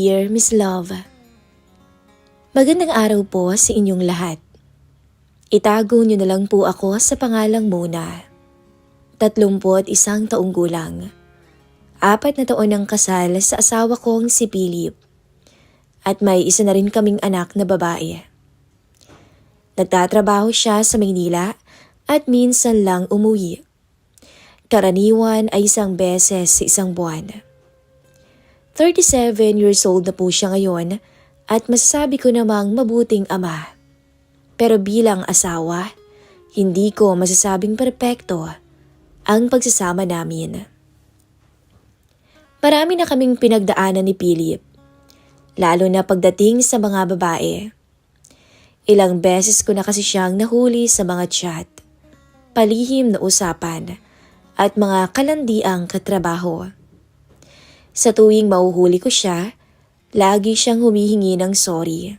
Dear Miss Love, magandang araw po sa inyong lahat. Itago niyo na lang po ako sa pangalang Mona. 31 taong gulang. 4 na taon ng kasal sa asawa kong si Philip. At may isa na rin kaming anak na babae. Nagtatrabaho siya sa Maynila at minsan lang umuwi. Karaniwan ay 1 beses sa 1 buwan. 37 years old na po siya ngayon at masasabi ko namang mabuting ama. Pero bilang asawa, hindi ko masasabing perpekto ang pagsasama namin. Marami na kaming pinagdaanan ni Philip, lalo na pagdating sa mga babae. Ilang beses ko na kasi siyang nahuli sa mga chat, palihim na usapan at mga kalandiang katrabaho. Sa tuwing mahuhuli ko siya, lagi siyang humihingi ng sorry.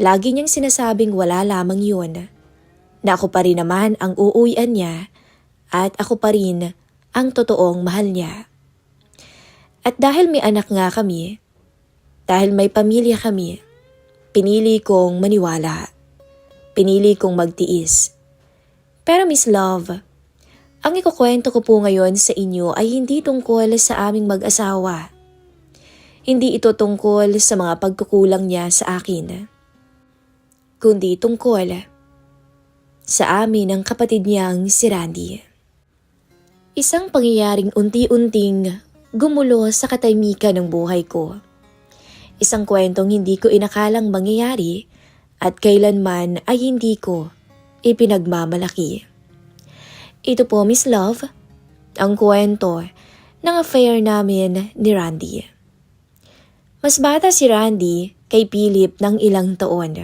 Lagi niyang sinasabing wala lamang yun, na ako pa rin naman ang uuwian niya at ako pa rin ang totoong mahal niya. At dahil may anak nga kami, dahil may pamilya kami, pinili kong maniwala. Pinili kong magtiis. Pero Miss Love, ang ikukwento ko po ngayon sa inyo ay hindi tungkol sa aming mag-asawa. Hindi ito tungkol sa mga pagkukulang niya sa akin. Kundi tungkol sa amin ng kapatid niyang si Randy. Isang pangyayaring unti-unting gumulo sa katahimikan ng buhay ko. Isang kwentong hindi ko inakalang mangyayari at kailanman ay hindi ko ipinagmamalaki. Ito po, Miss Love, ang kwento ng affair namin ni Randy. Mas bata si Randy kay Philip ng ilang taon.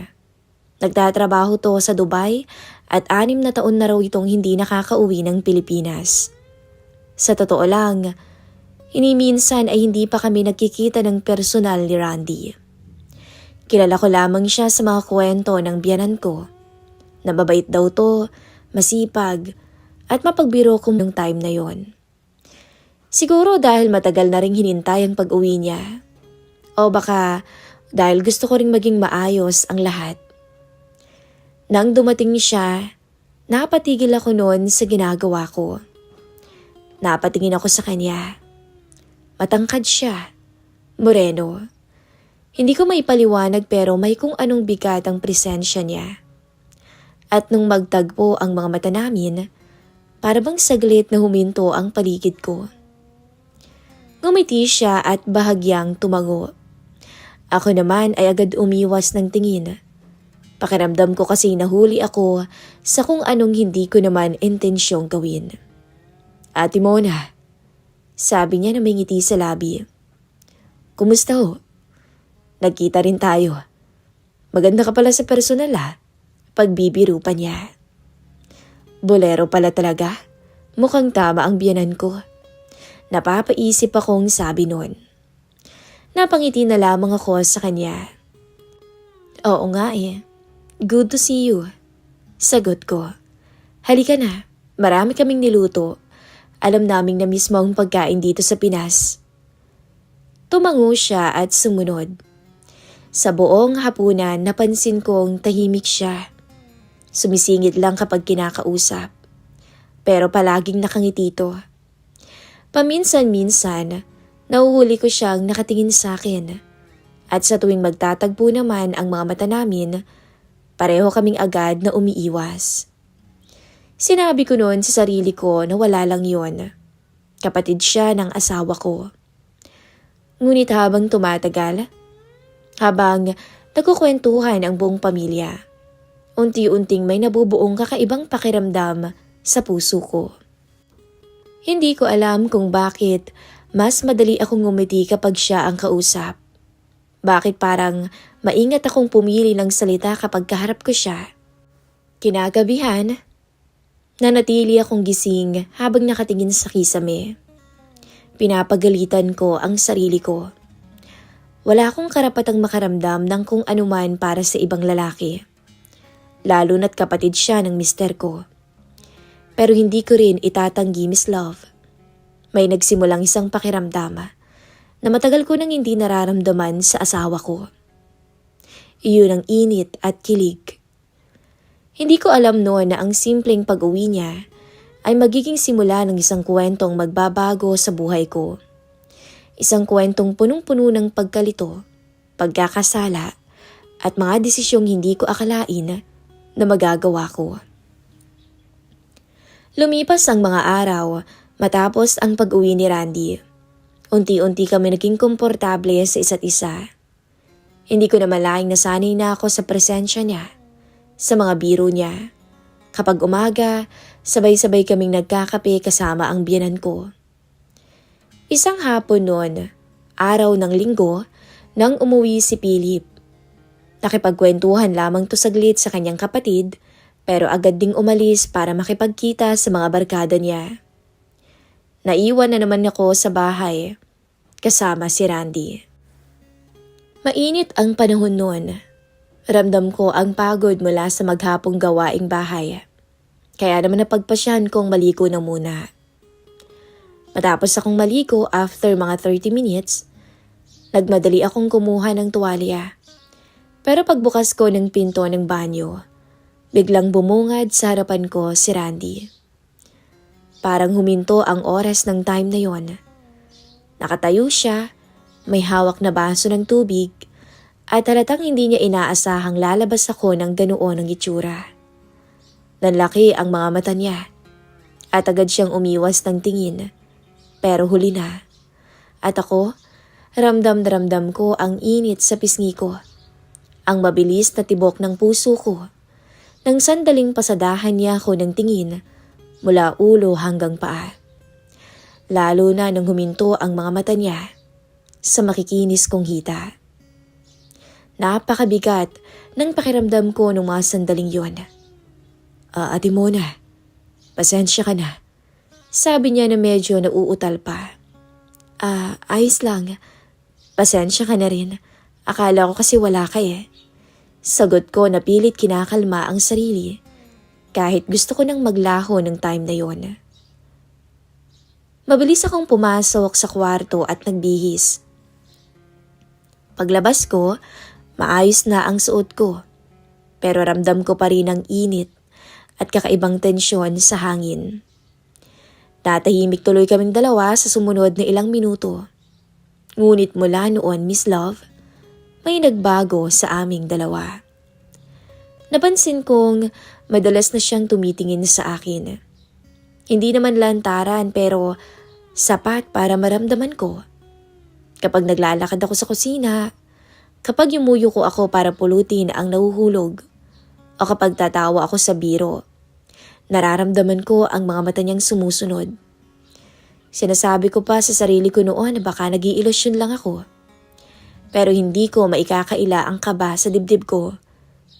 Nagtatrabaho to sa Dubai at 6 na taon na raw itong hindi nakakauwi ng Pilipinas. Sa totoo lang, hiniminsan ay hindi pa kami nagkikita ng personal ni Randy. Kilala ko lamang siya sa mga kwento ng biyanan ko. Nababait daw to, masipag, at mapagbiro ko ng time na yon. Siguro dahil matagal na ring hinintay ang pag-uwi niya. O baka dahil gusto ko ring maging maayos ang lahat. Nang dumating siya, napatigil ako noon sa ginagawa ko. Napatingin ako sa kanya. Matangkad siya. Moreno. Hindi ko maipaliwanag pero may kung anong bigat ang presensya niya. At nung magtagpo ang mga mata namin, para bang saglit na huminto ang paligid ko. Ngumiti siya at bahagyang tumango. Ako naman ay agad umiwas ng tingin. Pakiramdam ko kasi nahuli ako sa kung anong hindi ko naman intensyong gawin. Ate Mona, sabi niya na may ngiti sa labi. Kumusta ho? Nagkita rin tayo. Maganda ka pala sa personal ha, pagbibiro pa niya. Bolero pala talaga. Mukhang tama ang biyanan ko. Napapaisip akong sabi nun. Napangiti na lamang ako sa kanya. Oo nga eh. Good to see you. Sagot ko. Halika na. Marami kaming niluto. Alam naming na mismo ang pagkain dito sa Pinas. Tumango siya at sumunod. Sa buong hapunan napansin kong tahimik siya. Sumisingit lang kapag kinakausap. Pero palaging nakangiti to. Paminsan-minsan, nahuhuli ko siyang nakatingin sa akin. At sa tuwing magtatagpo naman ang mga mata namin, pareho kaming agad na umiiwas. Sinabi ko noon sa sarili ko na wala lang yon. Kapatid siya ng asawa ko. Ngunit habang tumatagal, habang nagkukwentuhan ang buong pamilya, unti-unting may nabubuong kakaibang pakiramdam sa puso ko. Hindi ko alam kung bakit mas madali akong ngumiti kapag siya ang kausap. Bakit parang maingat akong pumili ng salita kapag kaharap ko siya. Kinagabihan, nanatili akong gising habang nakatingin sa kisame. Pinapagalitan ko ang sarili ko. Wala akong karapatang makaramdam ng kung anuman para sa ibang lalaki. Lalo na't kapatid siya ng mister ko. Pero hindi ko rin itatanggi, Miss Love. May nagsimulang isang pakiramdam na matagal ko nang hindi nararamdaman sa asawa ko. Iyon ang init at kilig. Hindi ko alam noon na ang simpleng pag-uwi niya ay magiging simula ng isang kwentong magbabago sa buhay ko. Isang kwentong punong-puno ng pagkalito, pagkakasala, at mga desisyong hindi ko akalain na magagawa ko. Lumipas ang mga araw matapos ang pag-uwi ni Randy. Unti-unti kami naging komportable sa isa't isa. Hindi ko na malaing nasanay na ako sa presensya niya, sa mga biro niya. Kapag umaga, sabay-sabay kaming nagkakape kasama ang biyenan ko. Isang hapon noon, araw ng linggo, nang umuwi si Philip. Nakipagkwentuhan lamang to saglit sa kanyang kapatid, pero agad ding umalis para makipagkita sa mga barkada niya. Naiwan na naman ako sa bahay, kasama si Randy. Mainit ang panahon noon. Ramdam ko ang pagod mula sa maghapong gawaing bahay. Kaya naman napagpasyan kong maligo na muna. Matapos akong maligo after mga 30 minutes, nagmadali akong kumuha ng tuwalya. Pero pagbukas ko ng pinto ng banyo, biglang bumungad sa harapan ko si Randy. Parang huminto ang oras ng time na yon. Nakatayo siya, may hawak na baso ng tubig, at halatang hindi niya inaasahang lalabas ako ng ganoon ang itsura. Nanlaki ang mga mata niya, at agad siyang umiwas ng tingin, pero huli na. At ako, ramdam na ramdam ko ang init sa pisngi ko, ang mabilis na tibok ng puso ko, nang sandaling pasadahan niya ako ng tingin mula ulo hanggang paa. Lalo na nang huminto ang mga mata niya sa makikinis kong hita. Napakabigat ng pakiramdam ko nung mga sandaling yon. Ate Mona, pasensya ka na. Sabi niya na medyo nauutal pa. Ayos lang. Pasensya ka na rin. Akala ko kasi wala ka eh. Sagot ko na pilit kinakalma ang sarili kahit gusto ko nang maglaho ng time na yon. Mabilis akong pumasok sa kwarto at nagbihis. Paglabas ko, maayos na ang suot ko. Pero ramdam ko pa rin ang init at kakaibang tensyon sa hangin. Natahimik tuloy kaming dalawa sa sumunod na ilang minuto. Ngunit mula noon, Miss Love, may nagbago sa aming dalawa. Napansin kong madalas na siyang tumitingin sa akin. Hindi naman lantaran pero sapat para maramdaman ko. Kapag naglalakad ako sa kusina, kapag yumuyuko ako para pulutin ang nahuhulog, o kapag tatawa ako sa biro, nararamdaman ko ang mga mata niyang sumusunod. Sinasabi ko pa sa sarili ko noon na baka nag-iilusyon lang ako. Pero hindi ko maikakaila ang kaba sa dibdib ko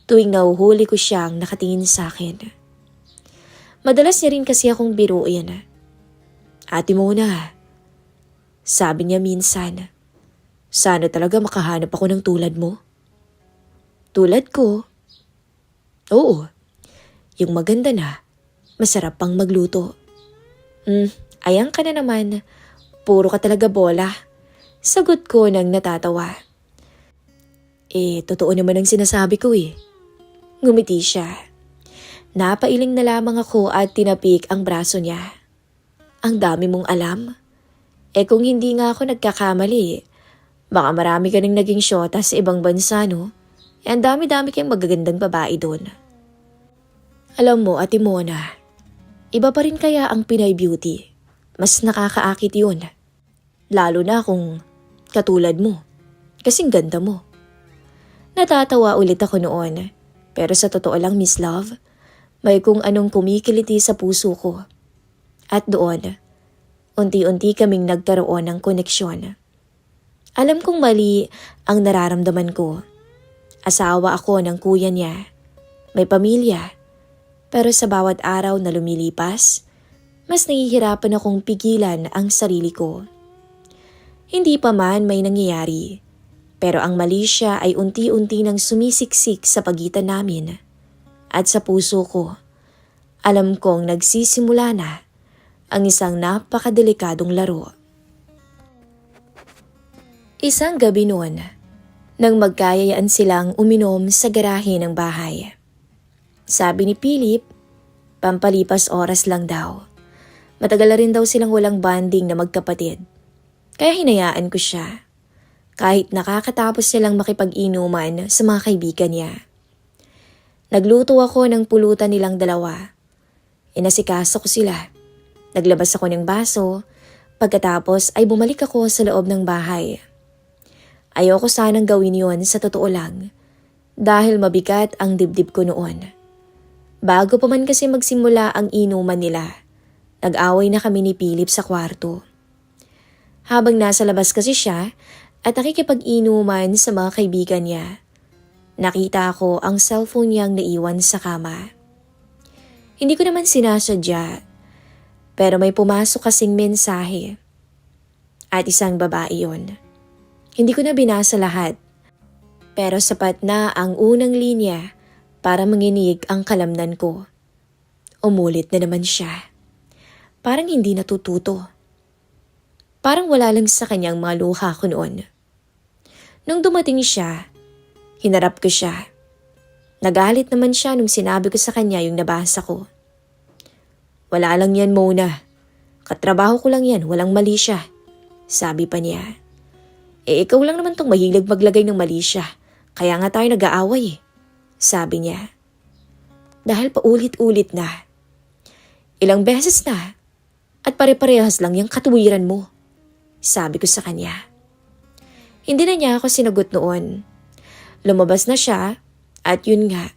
tuwing nahuhuli ko siyang nakatingin sa akin. Madalas niya rin kasi akong biruin. Ate Mona, sabi niya minsan, sana talaga makahanap ako ng tulad mo. Tulad ko? Oo, yung maganda na, masarap pang magluto. Ayan ka na naman, puro ka talaga bola. Sagot ko nang natatawa. Totoo naman ang sinasabi ko eh. Ngumiti siya. Napailing na lamang ako at tinapik ang braso niya. Ang dami mong alam. Kung hindi nga ako nagkakamali, baka marami ka nang naging syota sa ibang bansa, no? Ang dami-dami kayong magagandang babae doon. Alam mo, Ate Mona, iba pa rin kaya ang Pinay Beauty. Mas nakakaakit yun. Lalo na kung katulad mo. Kasing ganda mo. Natatawa ulit ako noon. Pero sa totoo lang, Miss Love, may kung anong kumikiliti sa puso ko. At doon, unti-unti kaming nagkaroon ng koneksyon. Alam kong mali ang nararamdaman ko. Asawa ako ng kuya niya. May pamilya. Pero sa bawat araw na lumilipas, mas nahihirapan akong pigilan ang sarili ko. Hindi pa man may nangyayari, pero ang mali siya ay unti-unti nang sumisiksik sa pagitan namin. At sa puso ko, alam kong nagsisimula na ang isang napakadelikadong laro. Isang gabi noon, nang magkayayaan silang uminom sa garahe ng bahay. Sabi ni Philip, pampalipas oras lang daw. Matagal na rin daw silang walang bonding na magkapatid. Kaya hinayaan ko siya. Kahit nakakatapos silang makipag-inuman sa mga kaibigan niya. Nagluto ako ng pulutan nilang dalawa. Inasikaso ko sila. Naglabas ako ng baso. Pagkatapos ay bumalik ako sa loob ng bahay. Ayoko sanang gawin yon sa totoo lang. Dahil mabigat ang dibdib ko noon. Bago pa man kasi magsimula ang inuman nila, nag-away na kami ni Philip sa kwarto. Habang nasa labas kasi siya at nakikipag-inuman sa mga kaibigan niya, nakita ko ang cellphone niyang naiwan sa kama. Hindi ko naman sinasadya, pero may pumasok kasing mensahe. At isang babae yon. Hindi ko na binasa lahat, pero sapat na ang unang linya para manginig ang kalamnan ko. Umulit na naman siya. Parang hindi natututo. Parang wala lang sa kanyang mga luha ko noon. Nung dumating siya, hinarap ko siya. Nagalit naman siya nung sinabi ko sa kanya yung nabasa ko. Wala lang yan, Mona. Katrabaho ko lang yan, walang mali siya. Sabi pa niya. Ikaw lang naman tong mahilig maglagay ng mali siya. Kaya nga tayo nag-aaway. Sabi niya. Dahil paulit-ulit na. Ilang beses na. At pare-parehas lang yung katuwiran mo. Sabi ko sa kanya. Hindi na niya ako sinagot noon. Lumabas na siya at yun nga,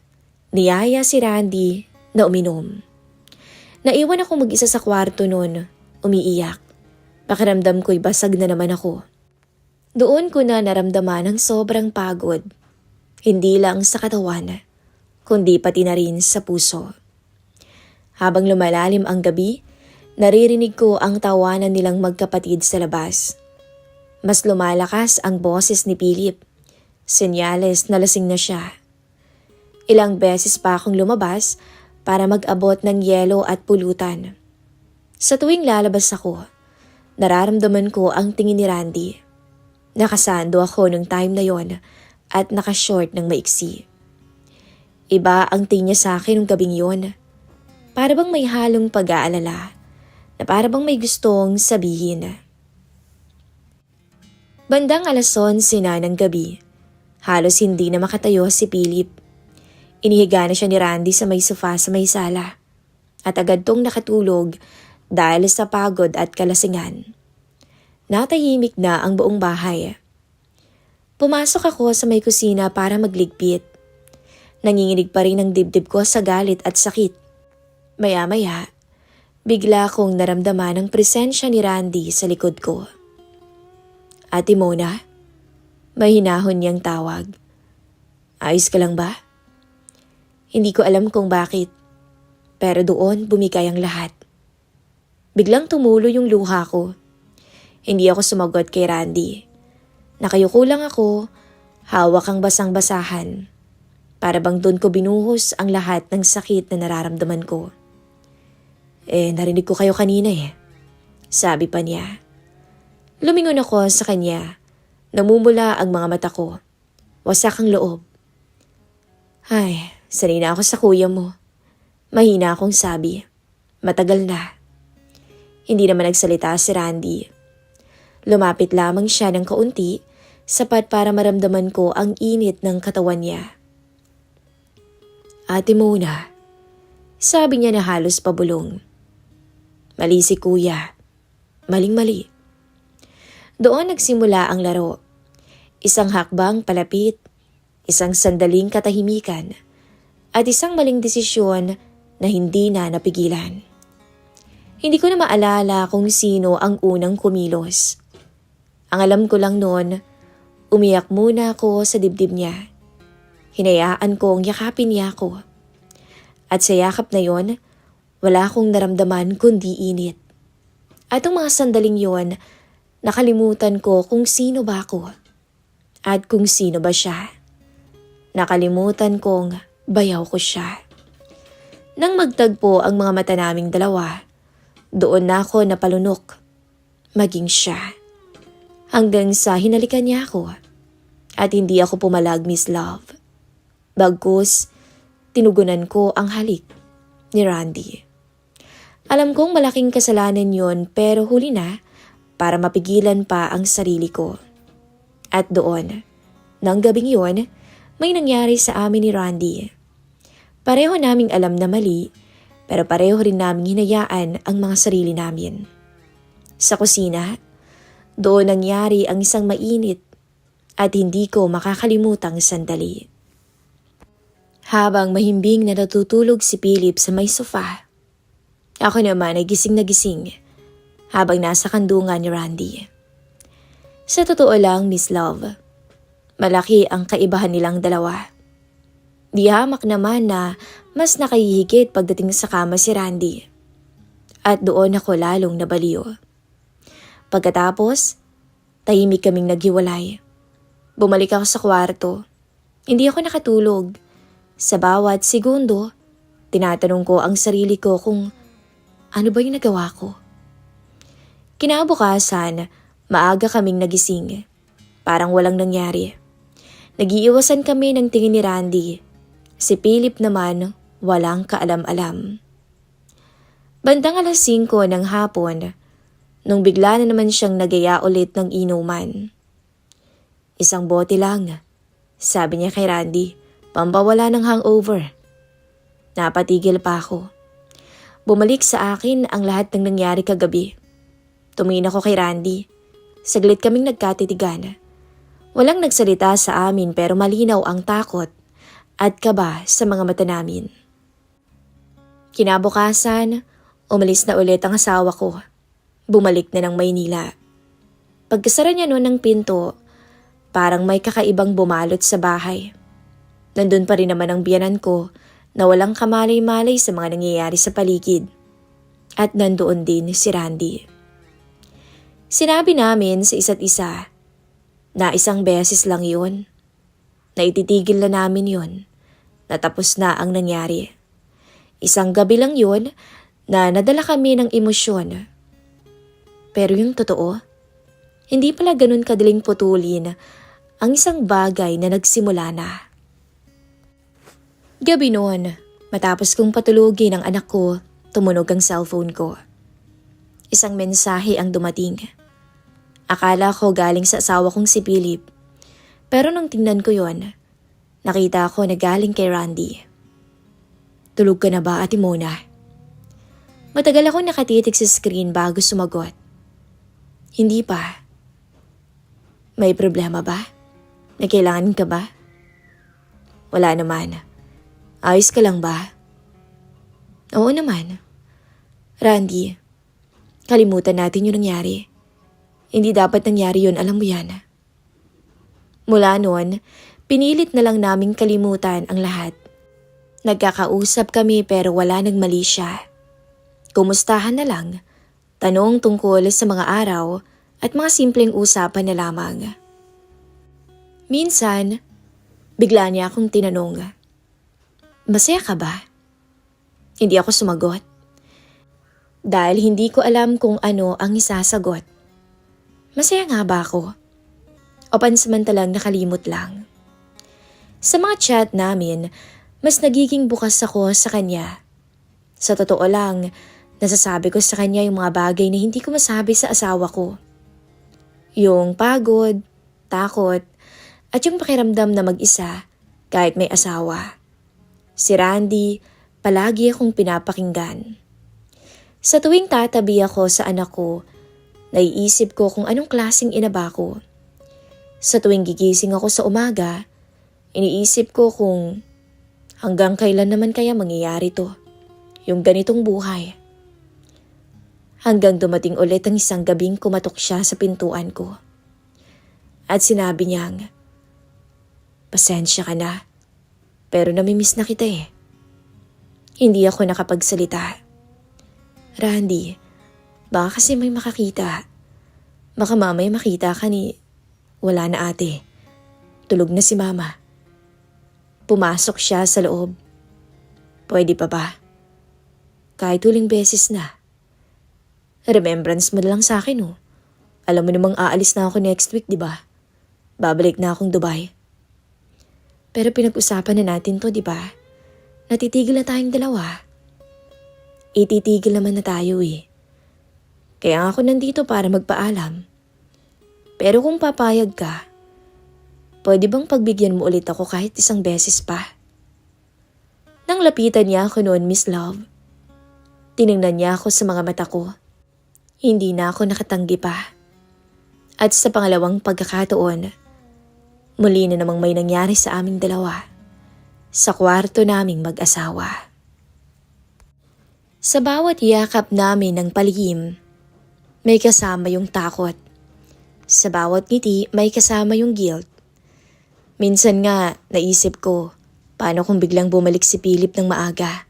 niyaya si Randy na uminom. Naiwan ako mag-isa sa kwarto noon, umiiyak. Pakiramdam ko'y basag na naman ako. Doon ko na naramdaman ang sobrang pagod. Hindi lang sa katawan, kundi pati na rin sa puso. Habang lumalalim ang gabi, naririnig ko ang tawanan nilang magkapatid sa labas. Mas lumalakas ang boses ni Philip. Senyales na lasing na siya. Ilang beses pa akong lumabas para mag-abot ng yelo at pulutan. Sa tuwing lalabas ako, nararamdaman ko ang tingin ni Randy. Nakasando ako nung time na yon at nakashort ng maiksi. Iba ang tingin niya sa akin nung gabing yon. Para bang may halong pag-aalala na para bang may gustong sabihin. Bandang 11:00 na ng gabi, halos hindi na makatayo si Philip. Inihiga na siya ni Randy sa may sofa sa may sala at agad tong nakatulog dahil sa pagod at kalasingan. Natahimik na ang buong bahay. Pumasok ako sa may kusina para magligpit. Nanginginig pa rin ang dibdib ko sa galit at sakit. Maya-maya, bigla kong naramdaman ang presensya ni Randy sa likod ko. Ate Mona, may hinahon niyang tawag. Ayos ka lang ba? Hindi ko alam kung bakit, pero doon bumigay ang lahat. Biglang tumulo yung luha ko. Hindi ako sumagot kay Randy. Nakayuko lang ako, hawak ang basang-basahan. Para bang doon ko binuhos ang lahat ng sakit na nararamdaman ko. Narinig ko kayo kanina Sabi pa niya. Lumingon ako sa kanya. Namumula ang mga mata ko. Wasak ang loob. Ay, sanay na ako sa kuya mo. Mahina akong sabi. Matagal na. Hindi naman nagsalita si Randy. Lumapit lamang siya ng kaunti, sapat para maramdaman ko ang init ng katawan niya. Ate Mona, sabi niya na halos pabulong. Mali si kuya. Maling-mali. Doon nagsimula ang laro. Isang hakbang palapit, isang sandaling katahimikan, at isang maling desisyon na hindi na napigilan. Hindi ko na maalala kung sino ang unang kumilos. Ang alam ko lang noon, umiyak muna ako sa dibdib niya. Hinayaan kong yakapin niya ako. At sa yakap na yon, wala akong naramdaman kundi init. At ang mga sandaling yon, nakalimutan ko kung sino ba ako. At kung sino ba siya. Nakalimutan kong bayaw ko siya. Nang magtagpo ang mga mata naming dalawa, doon na ako napalunok. Maging siya. Hanggang sa hinalikan niya ako at hindi ako pumalag, Miss Love. Bagkus, tinugunan ko ang halik ni Randy. Alam kong malaking kasalanan yon pero huli na para mapigilan pa ang sarili ko. At doon, nang gabing yon, may nangyari sa amin ni Randy. Pareho naming alam na mali pero pareho rin naming hinayaan ang mga sarili namin. Sa kusina, doon nangyari ang isang mainit at hindi ko makakalimutang sandali. Habang mahimbing na natutulog si Philip sa may sofa, ako naman ay gising na gising habang nasa kandungan ni Randy. Sa totoo lang, Miss Love, malaki ang kaibahan nilang dalawa. Di hamak naman na mas nakahihigit pagdating sa kama si Randy. At doon ako lalong nabaliw. Pagkatapos, tahimik kaming naghiwalay. Bumalik ako sa kwarto. Hindi ako nakatulog. Sa bawat segundo, tinatanong ko ang sarili ko kung ano ba yung nagawa ko. Kinabukasan, maaga kaming nagising. Parang walang nangyari. Nagiiwasan kami ng tingin ni Randy. Si Philip naman, walang kaalam-alam. Bandang 5:00 ng hapon, nung bigla na naman siyang nagaya ulit ng inuman. "Isang bote lang," sabi niya kay Randy, "pampawala ng hangover." Napatigil pa ako. Bumalik sa akin ang lahat ng nangyari kagabi. Tumingin ako kay Randy. Saglit kaming nagkatitigan. Walang nagsalita sa amin pero malinaw ang takot at kaba sa mga mata namin. Kinabukasan, umalis na ulit ang asawa ko. Bumalik na ng Maynila. Pagkasara niya noon ng pinto, parang may kakaibang bumalot sa bahay. Nandun pa rin naman ang biyanan ko na walang kamalay-malay sa mga nangyayari sa paligid. At nandoon din si Randy. Sinabi namin sa isa't isa na isang beses lang yun. Naititigil na namin yun. Natapos na ang nangyari. Isang gabi lang yun na nadala kami ng emosyon. Pero yung totoo, hindi pala ganun kadaling putulin ang isang bagay na nagsimula na. Gabi noon, matapos kong patulugin ang anak ko, tumunog ang cellphone ko. Isang mensahe ang dumating. Akala ko galing sa asawa kong si Philip. Pero nung tingnan ko yon, nakita ko na galing kay Randy. "Tulog ka na ba, Ate Mona?" Matagal ako nakatitig sa screen bago sumagot. "Hindi pa." "May problema ba? May kailangan ka ba?" "Wala naman. Ayos ka lang ba?" "Oo naman." "Randy, kalimutan natin yung nangyari. Hindi dapat nangyari yun, alam mo yan." Mula noon, pinilit na lang naming kalimutan ang lahat. Nagkakausap kami pero wala nagmali siya. Kumustahan na lang. Tanong tungkol sa mga araw at mga simpleng usapan na lamang. Minsan, bigla niya akong tinanong, "Masaya ka ba?" Hindi ako sumagot. Dahil hindi ko alam kung ano ang isasagot. Masaya nga ba ako? O pansamantalang nakalimot lang? Sa mga chat namin, mas nagiging bukas ako sa kanya. Sa totoo lang, nasasabi ko sa kanya yung mga bagay na hindi ko masabi sa asawa ko. Yung pagod, takot, at yung pakiramdam na mag-isa kahit may asawa. Si Randy, palagi akong pinapakinggan. Sa tuwing tatabi ako sa anak ko, naiisip ko kung anong klaseng ina ba ko. Sa tuwing gigising ako sa umaga, iniisip ko kung hanggang kailan naman kaya mangyayari to, yung ganitong buhay. Hanggang dumating ulit ang isang gabing kumatok siya sa pintuan ko. At sinabi niyang, "Pasensya ka na, pero namimiss na kita eh." Hindi ako nakapagsalita. "Randy, baka kasi may makakita. Baka mamay makita ka ni, wala na ate. Tulog na si mama." Pumasok siya sa loob. "Pwede pa ba? Kahit huling beses na. Remembrance mo na lang sa akin oh. Alam mo namang aalis na ako next week, di ba? Babalik na akong Dubai. Pero pinag-usapan na natin to, di ba? Natitigil na tayong dalawa. Ititigil naman na tayo eh. Kaya ako nandito para magpaalam. Pero kung papayag ka, pwede bang pagbigyan mo ulit ako kahit isang beses pa? Nang lapitan niya ako noon, Miss Love, tiningnan niya ako sa mga mata ko. Hindi na ako nakatanggi pa. At sa pangalawang pagkakataon, muli na namang may nangyari sa aming dalawa sa kwarto naming mag-asawa. Sa bawat yakap namin ng palihim, may kasama yung takot. Sa bawat ngiti, may kasama yung guilt. Minsan nga, naisip ko, paano kung biglang bumalik si Philip ng maaga?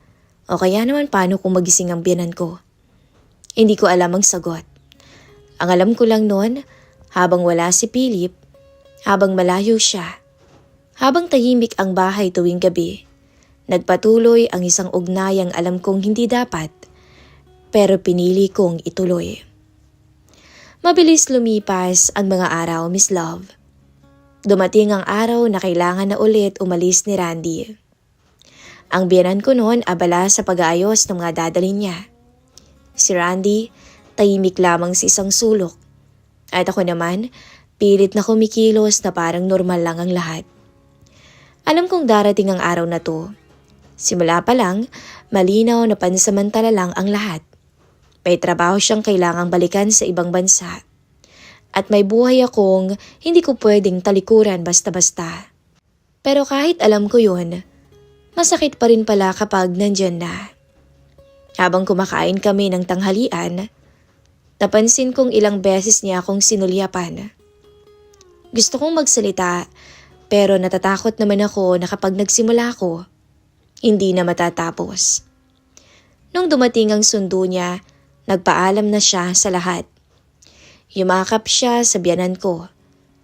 O kaya naman paano kung magising ang biyanan ko? Hindi ko alam ang sagot. Ang alam ko lang noon, habang wala si Philip, habang malayo siya, habang tahimik ang bahay tuwing gabi, nagpatuloy ang isang ugnayang alam kong hindi dapat, pero pinili kong ituloy. Mabilis lumipas ang mga araw, Miss Love. Dumating ang araw na kailangan na ulit umalis ni Randy. Ang biyanan ko noon abala sa pag-aayos ng mga dadalhin niya. Si Randy, tahimik lamang sa isang sulok. At ako naman, pilit na kumikilos na parang normal lang ang lahat. Alam kong darating ang araw na to. Simula pa lang, malinaw na pansamantala lang ang lahat. May trabaho siyang kailangang balikan sa ibang bansa. At may buhay akong hindi ko pwedeng talikuran basta-basta. Pero kahit alam ko yun, masakit pa rin pala kapag nandyan na. Habang kumakain kami ng tanghalian, napansin kong ilang beses niya akong sinulyapan. Gusto kong magsalita, pero natatakot naman ako na kapag nagsimula ako, hindi na matatapos. Nung dumating ang sundo niya, nagpaalam na siya sa lahat. Yumakap siya sa biyanan ko,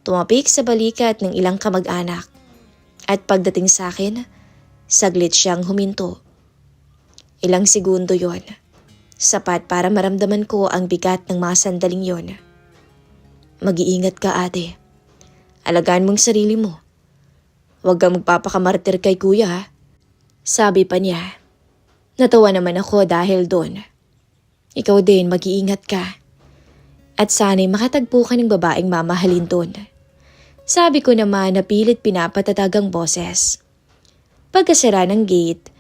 tumapik sa balikat ng ilang kamag-anak. At pagdating sa akin, saglit siyang huminto. Ilang segundo yon. Sapat para maramdaman ko ang bigat ng mga sandaling yon. Mag-iingat ka, ate. Alagaan mong sarili mo. Huwag kang magpapakamartir kay kuya, ha? Sabi pa niya. Natawa naman ako dahil doon. Ikaw din, mag-iingat ka. At sana'y makatagpo ka ng babaeng mamahalin doon. Sabi ko naman na pilit pinapatatag ang boses. Pagkasara ng gate,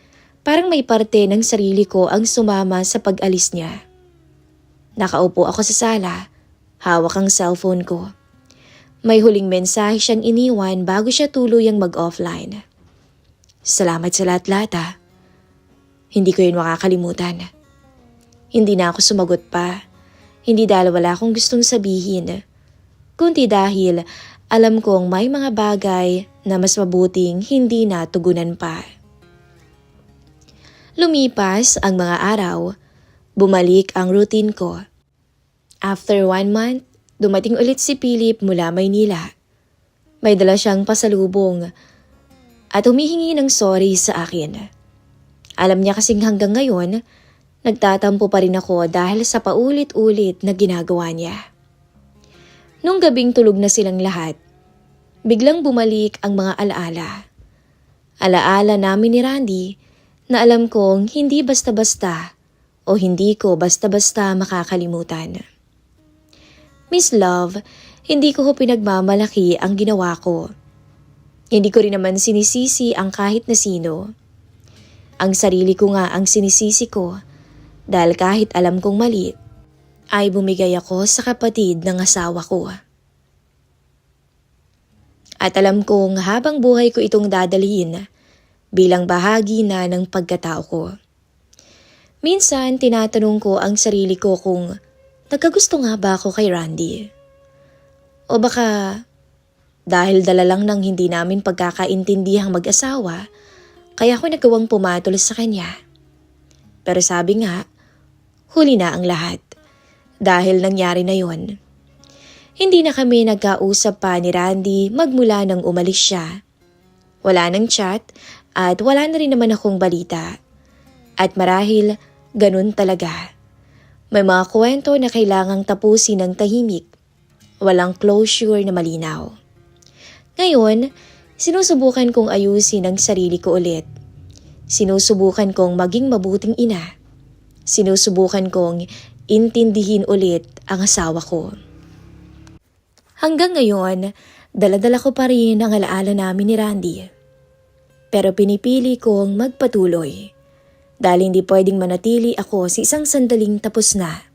parang may parte ng sarili ko ang sumama sa pag-alis niya. Nakaupo ako sa sala, hawak ang cellphone ko. May huling mensahe siyang iniwan bago siya tuluyang mag-offline. Salamat sa lahat-lahat, ha. Hindi ko yun makakalimutan. Hindi na ako sumagot pa. Hindi dahil wala akong gustong sabihin, kundi dahil alam kong may mga bagay na mas mabuting hindi natugunan pa. Lumipas ang mga araw, bumalik ang routine ko. After 1 month, dumating ulit si Philip mula Maynila. May dala siyang pasalubong at humihingi ng sorry sa akin. Alam niya kasing hanggang ngayon, nagtatampo pa rin ako dahil sa paulit-ulit na ginagawa niya. Nung gabing tulog na silang lahat, biglang bumalik ang mga alaala. Alaala namin ni Randy na alam kong hindi basta-basta o hindi ko basta-basta makakalimutan. Miss Love, hindi ko pinagmamalaki ang ginawa ko. Hindi ko rin naman sinisisi ang kahit na sino. Ang sarili ko nga ang sinisisi ko dahil kahit alam kong mali, ay bumigay ako sa kapatid ng asawa ko. At alam kong habang buhay ko itong dadalhin bilang bahagi na ng pagkatao ko. Minsan tinatanong ko ang sarili ko kung nagkagusto nga ba ako kay Randy? O baka dahil dala lang ng hindi namin pagkakaintindihang mag-asawa, kaya ako nagawang pumatol sa kanya. Pero sabi nga, huli na ang lahat. Dahil nangyari na yon. Hindi na kami nagkausap pa ni Randy magmula nang umalis siya. Wala nang chat at wala na rin naman akong balita. At marahil, ganun talaga. May mga kwento na kailangang tapusin ng tahimik Walang closure na malinaw. Ngayon, sinusubukan kong ayusin ang sarili ko ulit. Sinusubukan kong maging mabuting ina. Sinusubukan kong intindihin ulit ang asawa ko. Hanggang ngayon, dala-dala ko pa rin ang alaala namin ni Randy. Pero pinipili kong magpatuloy dahil hindi pwedeng manatili ako sa isang sandaling tapos na.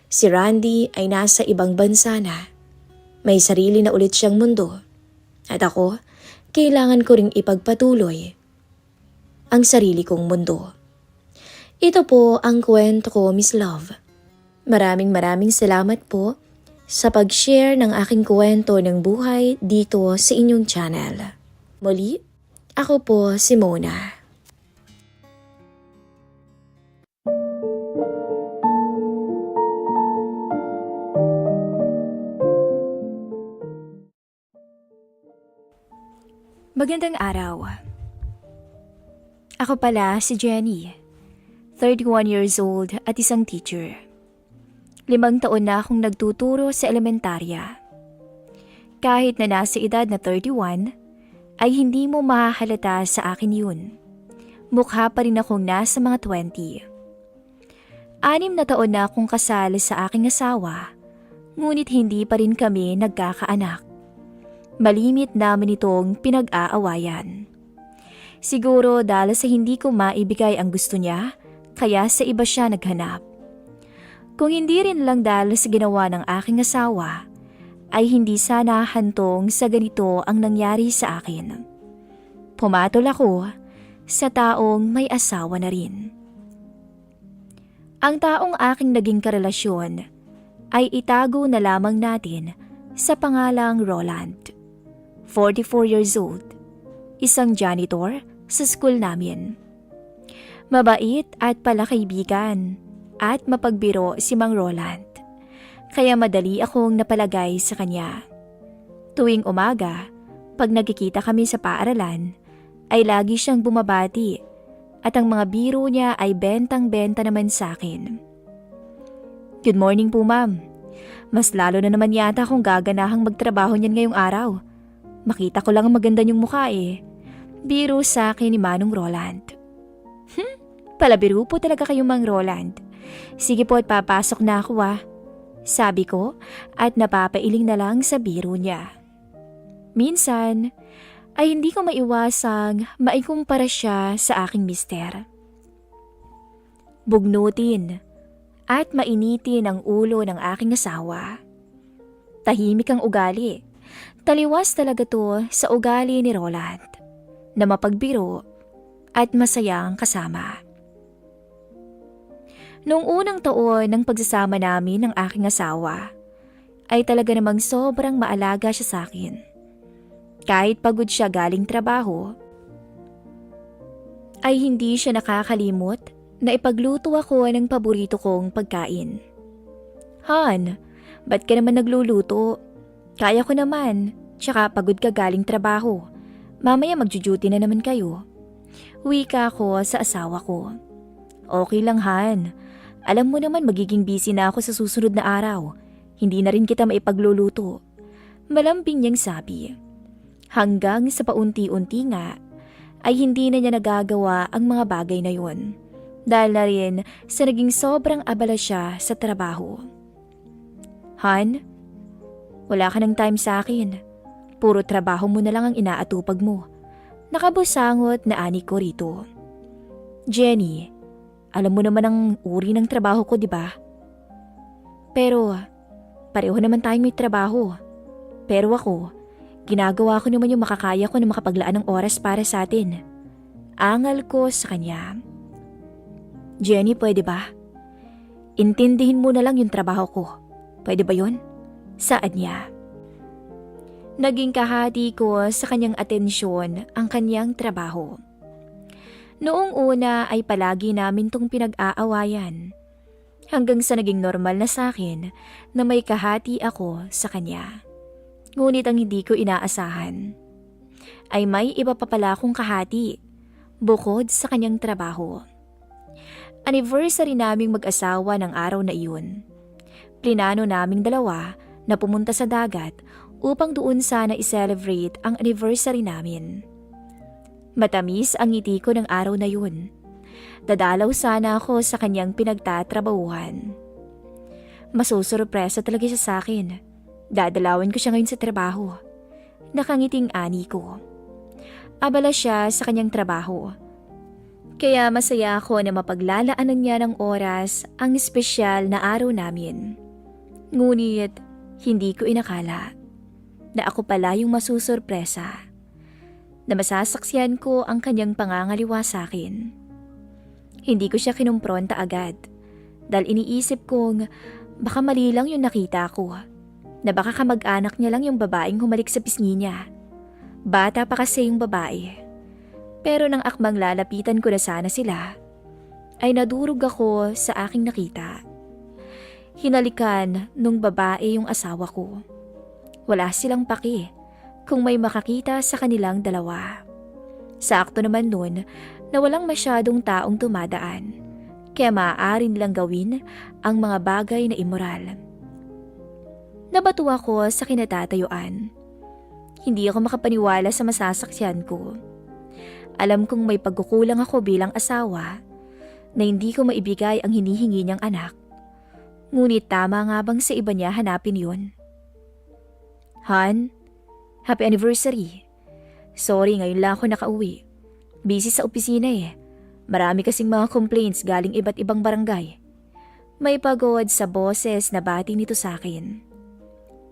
Si Randy ay nasa ibang bansa na. May sarili na ulit siyang mundo. At ako, kailangan ko ring ipagpatuloy ang sarili kong mundo. Ito po ang kwento ko, Miss Love. Maraming salamat po sa pag-share ng aking kwento ng buhay dito sa inyong channel. Muli, ako po si Mona. Magandang araw. Ako pala si Jenny, 31 years old at isang teacher. 5 taon na akong nagtuturo sa elementarya. Kahit na nasa edad na 31, ay hindi mo mahahalata sa akin yun. Mukha pa rin akong nasa mga 20. 6 na taon na akong kasal sa aking asawa, ngunit hindi pa rin kami nagkakaanak. Malimit namin itong pinag-aawayan. Siguro dahil sa hindi ko maibigay ang gusto niya, kaya sa iba siya naghanap. Kung hindi rin lang dahil sa ginawa ng aking asawa, ay hindi sana hantong sa ganito ang nangyari sa akin. Pumatol ako sa taong may asawa na rin. Ang taong aking naging karelasyon ay itago na lamang natin sa pangalang Roland. 44 years old, isang janitor sa school namin. Mabait at palakaibigan at mapagbiro si Mang Roland, kaya madali akong napalagay sa kanya. Tuwing umaga, pag nagkikita kami sa paaralan, ay lagi siyang bumabati at ang mga biro niya ay bentang-benta naman sa akin. Good morning po, ma'am. Mas lalo na naman yata akong gaganahang magtrabaho niyan ngayong araw. Makita ko lang ang maganda niyong mukha eh. Biro sa akin ni Manong Roland. Palabiro po talaga kayo, Mang Roland. Sige po at papasok na ako sabi ko at napapailing na lang sa biro niya. Minsan ay hindi ko maiwasang maikumpara siya sa aking mister. Bugnutin at mainitin ang ulo ng aking asawa. Tahimik ang ugali. Taliwas talaga to sa ugali ni Roland, na mapagbiro at masayang kasama. Noong unang taon ng pagsasama namin ng aking asawa, ay talaga namang sobrang maalaga siya sa akin. Kahit pagod siya galing trabaho, ay hindi siya nakakalimot na ipagluto ako ng paborito kong pagkain. Han, ba't ka naman nagluluto? Kaya ko naman, tsaka pagod ka galing trabaho. Mamaya magjo-duty na naman kayo. Wika ko sa asawa ko. Okay lang, Han. Alam mo naman magiging busy na ako sa susunod na araw. Hindi na rin kita maipagluluto. Malambing niyang sabi. Hanggang sa paunti-unti nga, ay hindi na niya nagagawa ang mga bagay na yun. Dahil na rin sa naging sobrang abala siya sa trabaho. Han, wala ka ng time sa akin. Puro trabaho mo na lang ang inaatupag mo. Nakabusangot na ani ko rito. Jenny, alam mo naman ang uri ng trabaho ko, di ba? Pero, pareho naman tayong may trabaho. Pero ako, ginagawa ko naman yung makakaya ko na makapaglaan ng oras para sa atin. Angal ko sa kanya. Jenny, pwede ba? Intindihin mo na lang yung trabaho ko. Pwede ba yun? Saad niya. Naging kahati ko sa kanyang atensyon ang kanyang trabaho. Noong una ay palagi namin tong pinag-aawayan. Hanggang sa naging normal na sa akin na may kahati ako sa kanya. Ngunit ang hindi ko inaasahan ay may iba pa pala akong kahati bukod sa kanyang trabaho. Anniversary naming mag-asawa ng araw na iyon. Plinano naming dalawa na pumunta sa dagat upang doon sana i-celebrate ang anniversary namin. Matamis ang ngiti ko ng araw na yun. Dadalaw sana ako sa kanyang pinagtatrabahuhan. Masusurpresa talaga siya sa akin. Dadalawin ko siya ngayon sa trabaho. Nakangiting ani ko. Abala siya sa kanyang trabaho. Kaya masaya ako na mapaglalaanan niya ng oras ang espesyal na araw namin. Ngunit hindi ko inakala na ako pala yung masusurpresa. Na masasaksiyan ko ang kanyang pangangaliwa sa akin. Hindi ko siya kinumpronta agad dahil iniisip kong baka mali lang yung nakita ko. Na baka kamag-anak niya lang yung babaeng humalik sa pisngi niya. Bata pa kasi yung babae. Pero nang akmang lalapitan ko na sana sila, ay nadurog ako sa aking nakita. Hinalikan nung babae yung asawa ko. Wala silang paki kung may makakita sa kanilang dalawa. Sakto naman nun na walang masyadong taong tumadaan, kaya maaari nilang gawin ang mga bagay na immoral. Nabato ako sa kinatatayuan. Hindi ako makapaniwala sa masasaksiyan ko. Alam kong may pagkukulang ako bilang asawa na hindi ko maibigay ang hinihingi niyang anak. Ngunit tama nga bang sa iba niya hanapin yun? Han, happy anniversary. Sorry, ngayon lang ako nakauwi. Busy sa opisina eh. Marami kasing mga complaints galing iba't ibang barangay. May pagod sa boses na bati nito sa akin.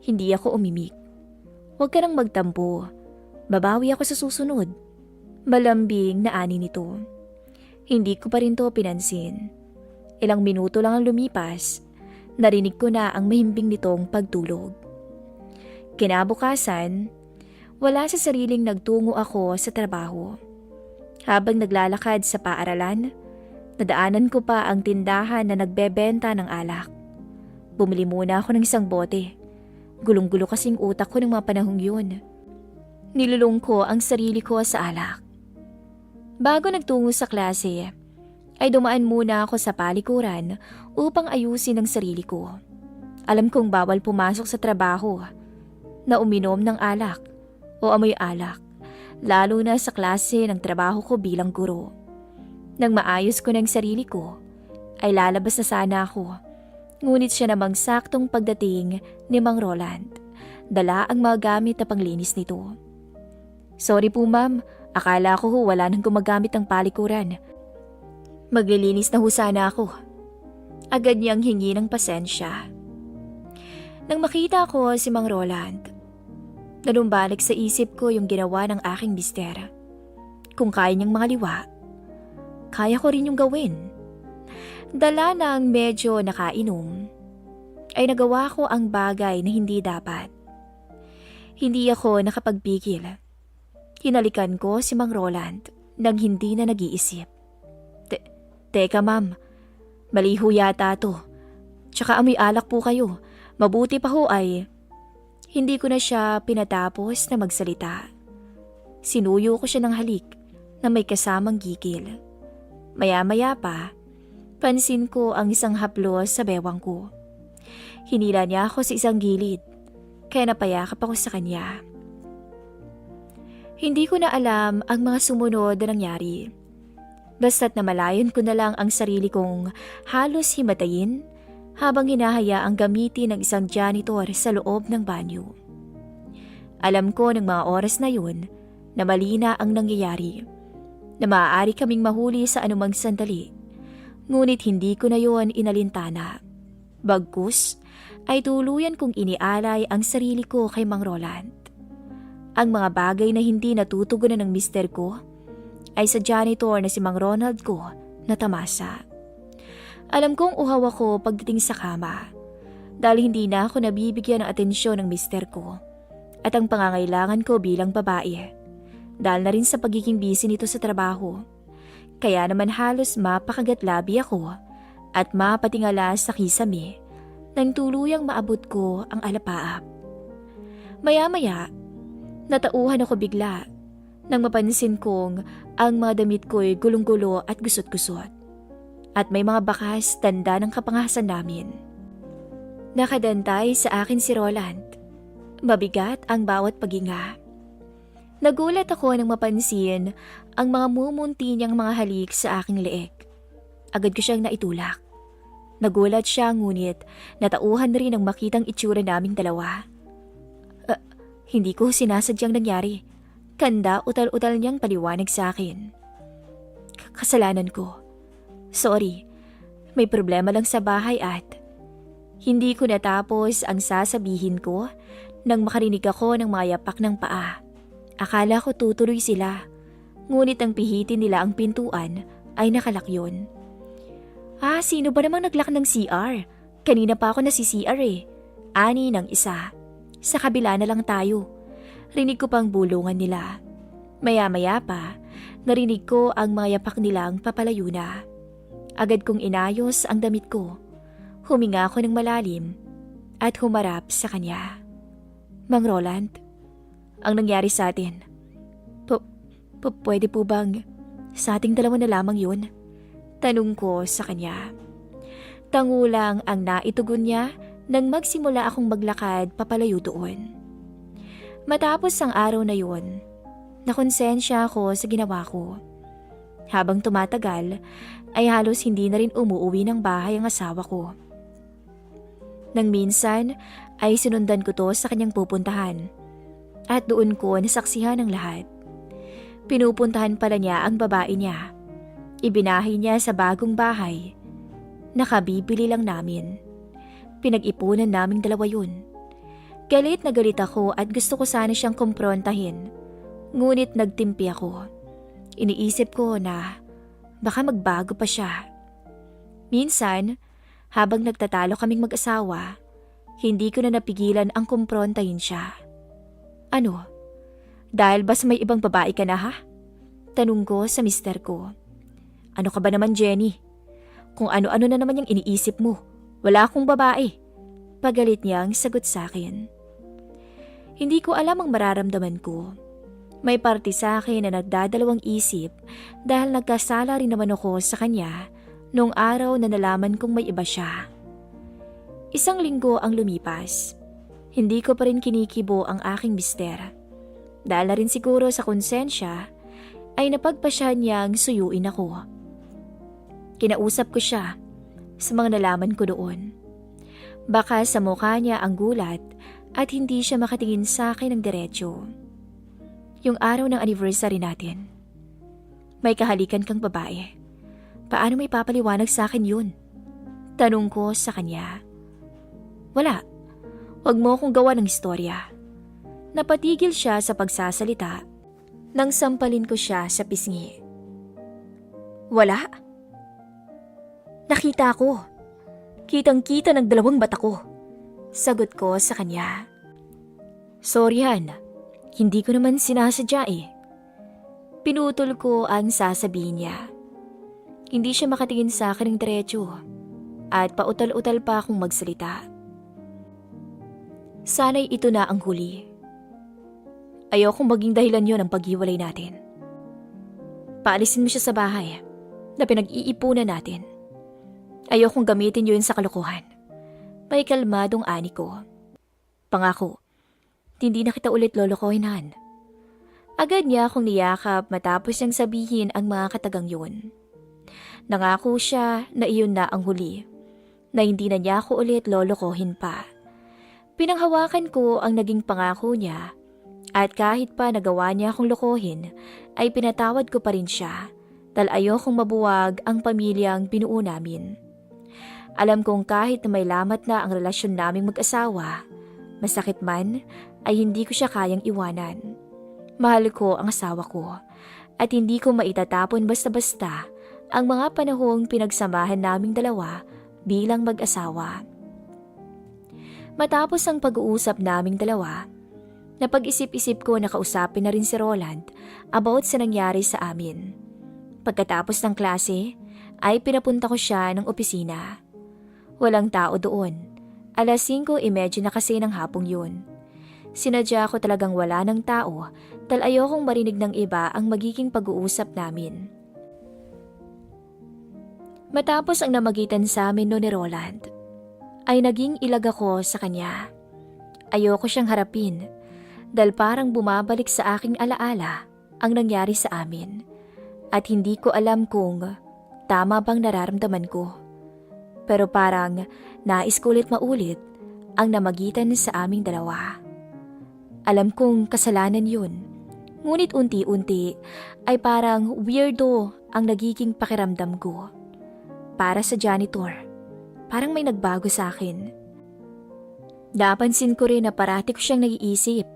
Hindi ako umimik. Huwag ka nang magtampo. Babawi ako sa susunod. Malambing na ani nito. Hindi ko pa rin to pinansin. Ilang minuto lang ang lumipas, narinig ko na ang mahimbing nitong pagtulog. Kinabukasan, wala sa sariling nagtungo ako sa trabaho. Habang naglalakad sa paaralan, nadaanan ko pa ang tindahan na nagbebenta ng alak. Bumili muna ako ng isang bote. Gulong-gulo kasing utak ko ng mga panahong yun. Nilulong ko ang sarili ko sa alak. Bago nagtungo sa klase, ay dumaan muna ako sa palikuran upang ayusin ang sarili ko. Alam kong bawal pumasok sa trabaho na uminom ng alak o amoy alak, lalo na sa klase ng trabaho ko bilang guro. Nang maayos ko ng sarili ko, ay lalabas na sana ako. Ngunit siya namang saktong pagdating ni Mang Roland, dala ang mga gamit na panglinis nito. Sorry po ma'am, akala ko wala nang gumagamit ng palikuran. Maglilinis na sana ako. Agad niyang hingi ng pasensya. Nang makita ko si Mang Roland, nalumbalik sa isip ko yung ginawa ng aking mister. Kung kaya niyang mangaliwa, kaya ko rin yung gawin. Dala ng medyo nakainom, ay nagawa ko ang bagay na hindi dapat. Hindi ako nakapagpigil. Hinalikan ko si Mang Roland nang hindi na nag-iisip. Teka ma'am, mali ho yata to. Tsaka amoy alak po kayo. Mabuti pa ho ay... Hindi ko na siya pinatapos na magsalita. Sinuyo ko siya ng halik na may kasamang gigil. Maya-maya pa, pansin ko ang isang haplos sa bewang ko. Hinila niya ako sa isang gilid, kaya napayakap ako sa kanya. Hindi ko na alam ang mga sumunod na nangyari. Basta't namalayan ko na lang ang sarili kong halos himatayin habang hinahaya ang gamitin ng isang janitor sa loob ng banyo. Alam ko ng mga oras na yun na mali na ang nangyayari, na maaari kaming mahuli sa anumang sandali. Ngunit hindi ko na yon inalintana. Bagkus ay tuluyan kong inialay ang sarili ko kay Mang Roland. Ang mga bagay na hindi natutugunan ng mister ko ay sa janitor na si Mang Ronald ko na tamasa. Alam kong uhaw ako pagdating sa kama dahil hindi na ako nabibigyan ng atensyon ng mister ko at ang pangangailangan ko bilang babae dahil na rin sa pagiging busy nito sa trabaho. Kaya naman halos mapakagatlabi ako at mapatingala sa kisame nang tuluyang maabot ko ang alapaap. Maya-maya, natauhan ako bigla nang mapansin kong ang mga damit ko'y gulong-gulo at gusot-gusot. At may mga bakas tanda ng kapangasan namin. Nakadantay sa akin si Roland. Mabigat ang bawat paghinga. Nagulat ako nang mapansin ang mga mumunti niyang mga halik sa aking leeg. Agad ko siyang naitulak. Nagulat siya ngunit natauhan rin ang makitang itsura naming dalawa. Hindi ko sinasadyang nangyari. Kanda utal-utal niyang paliwanag sa akin. Kasalanan ko. Sorry, may problema lang sa bahay at hindi ko natapos ang sasabihin ko nang makarinig ako ng mga yapak ng paa. Akala ko tutuloy sila, ngunit ang pihitin nila ang pintuan ay nakalak yun. Sino ba namang naglak ng CR? Kanina pa ako nasi-CR eh. Ani ng isa. Sa kabila na lang tayo. Rinig ko pang bulungan nila. Maya-maya pa, narinig ko ang mga yapak nilang papalayo na. Agad kong inayos ang damit ko. Huminga ako ng malalim at humarap sa kanya. Mang Roland, ang nangyari sa atin. Pwede po bang sa ating dalawa na lamang yun? Tanong ko sa kanya. Tangulang ang naitugon niya nang magsimula akong maglakad papalayo doon. Matapos ang araw na yun, nakonsensya ako sa ginawa ko. Habang tumatagal, ay halos hindi na rin umuuwi ng bahay ang asawa ko. Nang minsan, ay sinundan ko to sa kanyang pupuntahan. At doon ko nasaksihan ang lahat. Pinupuntahan pala niya ang babae niya. Ibinahay niya sa bagong bahay. Nakabibili lang namin. Pinag-ipunan naming dalawa yun. Galit na galit ako at gusto ko sana siyang kumprontahin. Ngunit nagtimpi ako. Iniisip ko na baka magbago pa siya. Minsan, habang nagtatalo kaming mag-asawa, hindi ko na napigilan ang kumprontahin siya. Ano? Dahil ba sa may ibang babae ka na ha? Tanong ko sa mister ko. Ano ka ba naman, Jenny? Kung ano-ano na naman yung iniisip mo. Wala akong babae. Pagalit niyang sagot sa akin. Hindi ko alam ang mararamdaman ko. May parte sa akin na nagdadalawang isip dahil nagkasala rin naman ako sa kanya noong araw na nalaman kong may iba siya. Isang linggo ang lumipas. Hindi ko pa rin kinikibo ang aking mister. Dahil na rin siguro sa konsensya, ay napagpasya niyang suyuin ako. Kinausap ko siya sa mga nalaman ko doon. Baka sa mukha niya ang gulat at hindi siya makatingin sa akin ng diretsyo. Yung araw ng anniversary natin. May kahalikan kang babae. Paano may papaliwanag sa akin yun? Tanong ko sa kanya. Wala. Huwag mo akong gawa ng istorya. Napatigil siya sa pagsasalita nang sampalin ko siya sa pisngi. Wala. Nakita ko. Kitang-kita ng dalawang mata ko. Sagot ko sa kanya. Sorry Han, hindi ko naman sinasadya eh. Pinutol ko ang sasabihin niya. Hindi siya makatingin sa akin ng diretsyo at pautal-utal pa akong magsalita. Sana'y ito na ang huli. Ayokong maging dahilan yon ang paghiwalay natin. Paalisin mo siya sa bahay na pinag-iipunan natin. Ayokong gamitin yun sa kalokohan. May kalmadong ani ko. Pangako, hindi na kita ulit lolokohin, Han. Agad niya akong niyakap matapos niyang sabihin ang mga katagang yun. Nangako siya na iyon na ang huli, na hindi na niya ako ulit lolokohin pa. Pinanghawakan ko ang naging pangako niya at kahit pa nagawa niya akong lokohin, ay pinatawad ko pa rin siya dahil ayokong mabuwag ang pamilyang binuo namin. Alam kong kahit na may lamat na ang relasyon naming mag-asawa, masakit man ay hindi ko siya kayang iwanan. Mahal ko ang asawa ko at hindi ko maitatapon basta-basta ang mga panahong pinagsamahan naming dalawa bilang mag-asawa. Matapos ang pag-uusap naming dalawa, napag-isip-isip ko na kausapin na rin si Roland about sa nangyari sa amin. Pagkatapos ng klase, ay pinapunta ko siya ng opisina. Walang tao doon. 5:30 na kasi ng hapong yun. Sinadya ko talagang wala ng tao dahil ayokong marinig ng iba ang magiging pag-uusap namin. Matapos ang namagitan sa amin no ni Roland, ay naging ilag ako sa kanya. Ayoko siyang harapin dahil parang bumabalik sa aking alaala ang nangyari sa amin at hindi ko alam kung tama bang nararamdaman ko. Pero parang nais ko ulit maulit ang namagitan sa aming dalawa. Alam kong kasalanan yun, ngunit unti-unti ay parang weirdo ang nagiging pakiramdam ko. Para sa janitor, parang may nagbago sa akin. Napansin ko rin na parati ko siyang naiisip,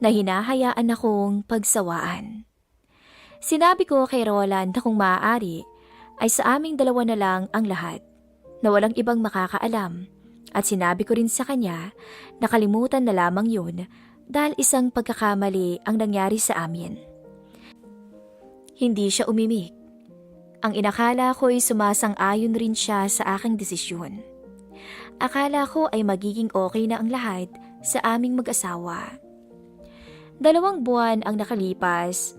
na hinahayaan akong pagsawaan. Sinabi ko kay Roland na kung maaari ay sa aming dalawa na lang ang lahat, na walang ibang makakaalam, at sinabi ko rin sa kanya na kalimutan na lamang yun dahil isang pagkakamali ang nangyari sa amin. Hindi siya umimik. Ang inakala ko ay sumasang-ayon rin siya sa aking desisyon. Akala ko ay magiging okay na ang lahat sa aming mag-asawa. 2 buwan ang nakalipas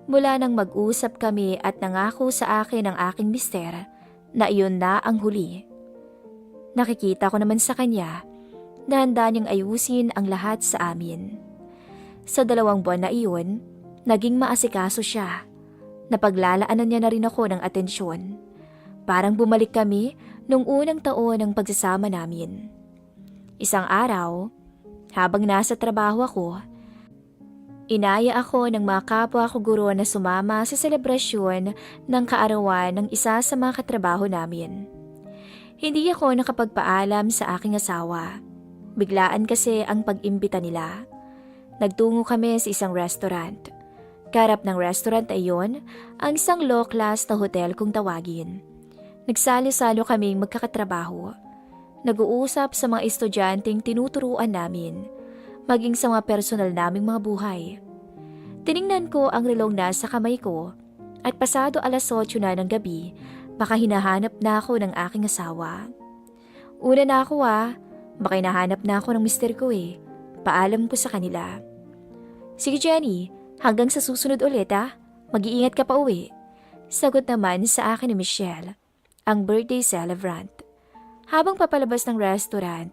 mula nang mag-usap kami at nangako sa akin ang aking mister na iyon na ang huli. Nakikita ko naman sa kanya na handa niyang ayusin ang lahat sa amin. Sa 2 buwan na iyon, naging maasikaso siya. Napaglalaanan niya na rin ako ng atensyon. Parang bumalik kami nung unang taon ng pagsasama namin. Isang araw, habang nasa trabaho ako, inaya ako ng mga kapwa ko guro na sumama sa selebrasyon ng kaarawan ng isa sa mga katrabaho namin. Hindi ako nakapagpaalam sa aking asawa. Biglaan kasi ang pag-imbita nila. Nagtungo kami sa isang restaurant. Karap ng restaurant ay yun, ang isang low-class na hotel kung tawagin. Nagsalo-salo kaming magkakatrabaho. Nag-uusap sa mga estudyanteng tinuturuan namin, maging sa mga personal naming mga buhay. Tiningnan ko ang relong nasa kamay ko at pasado 8:00 na ng gabi, baka hinahanap na ako ng aking asawa. Una na ako baka hinahanap na ako ng mister ko eh. Paalam ko sa kanila. Sige Jenny, hanggang sa susunod ulit mag-iingat ka pa uwi. Sagot naman sa akin ni Michelle, ang birthday celebrant. Habang papalabas ng restaurant,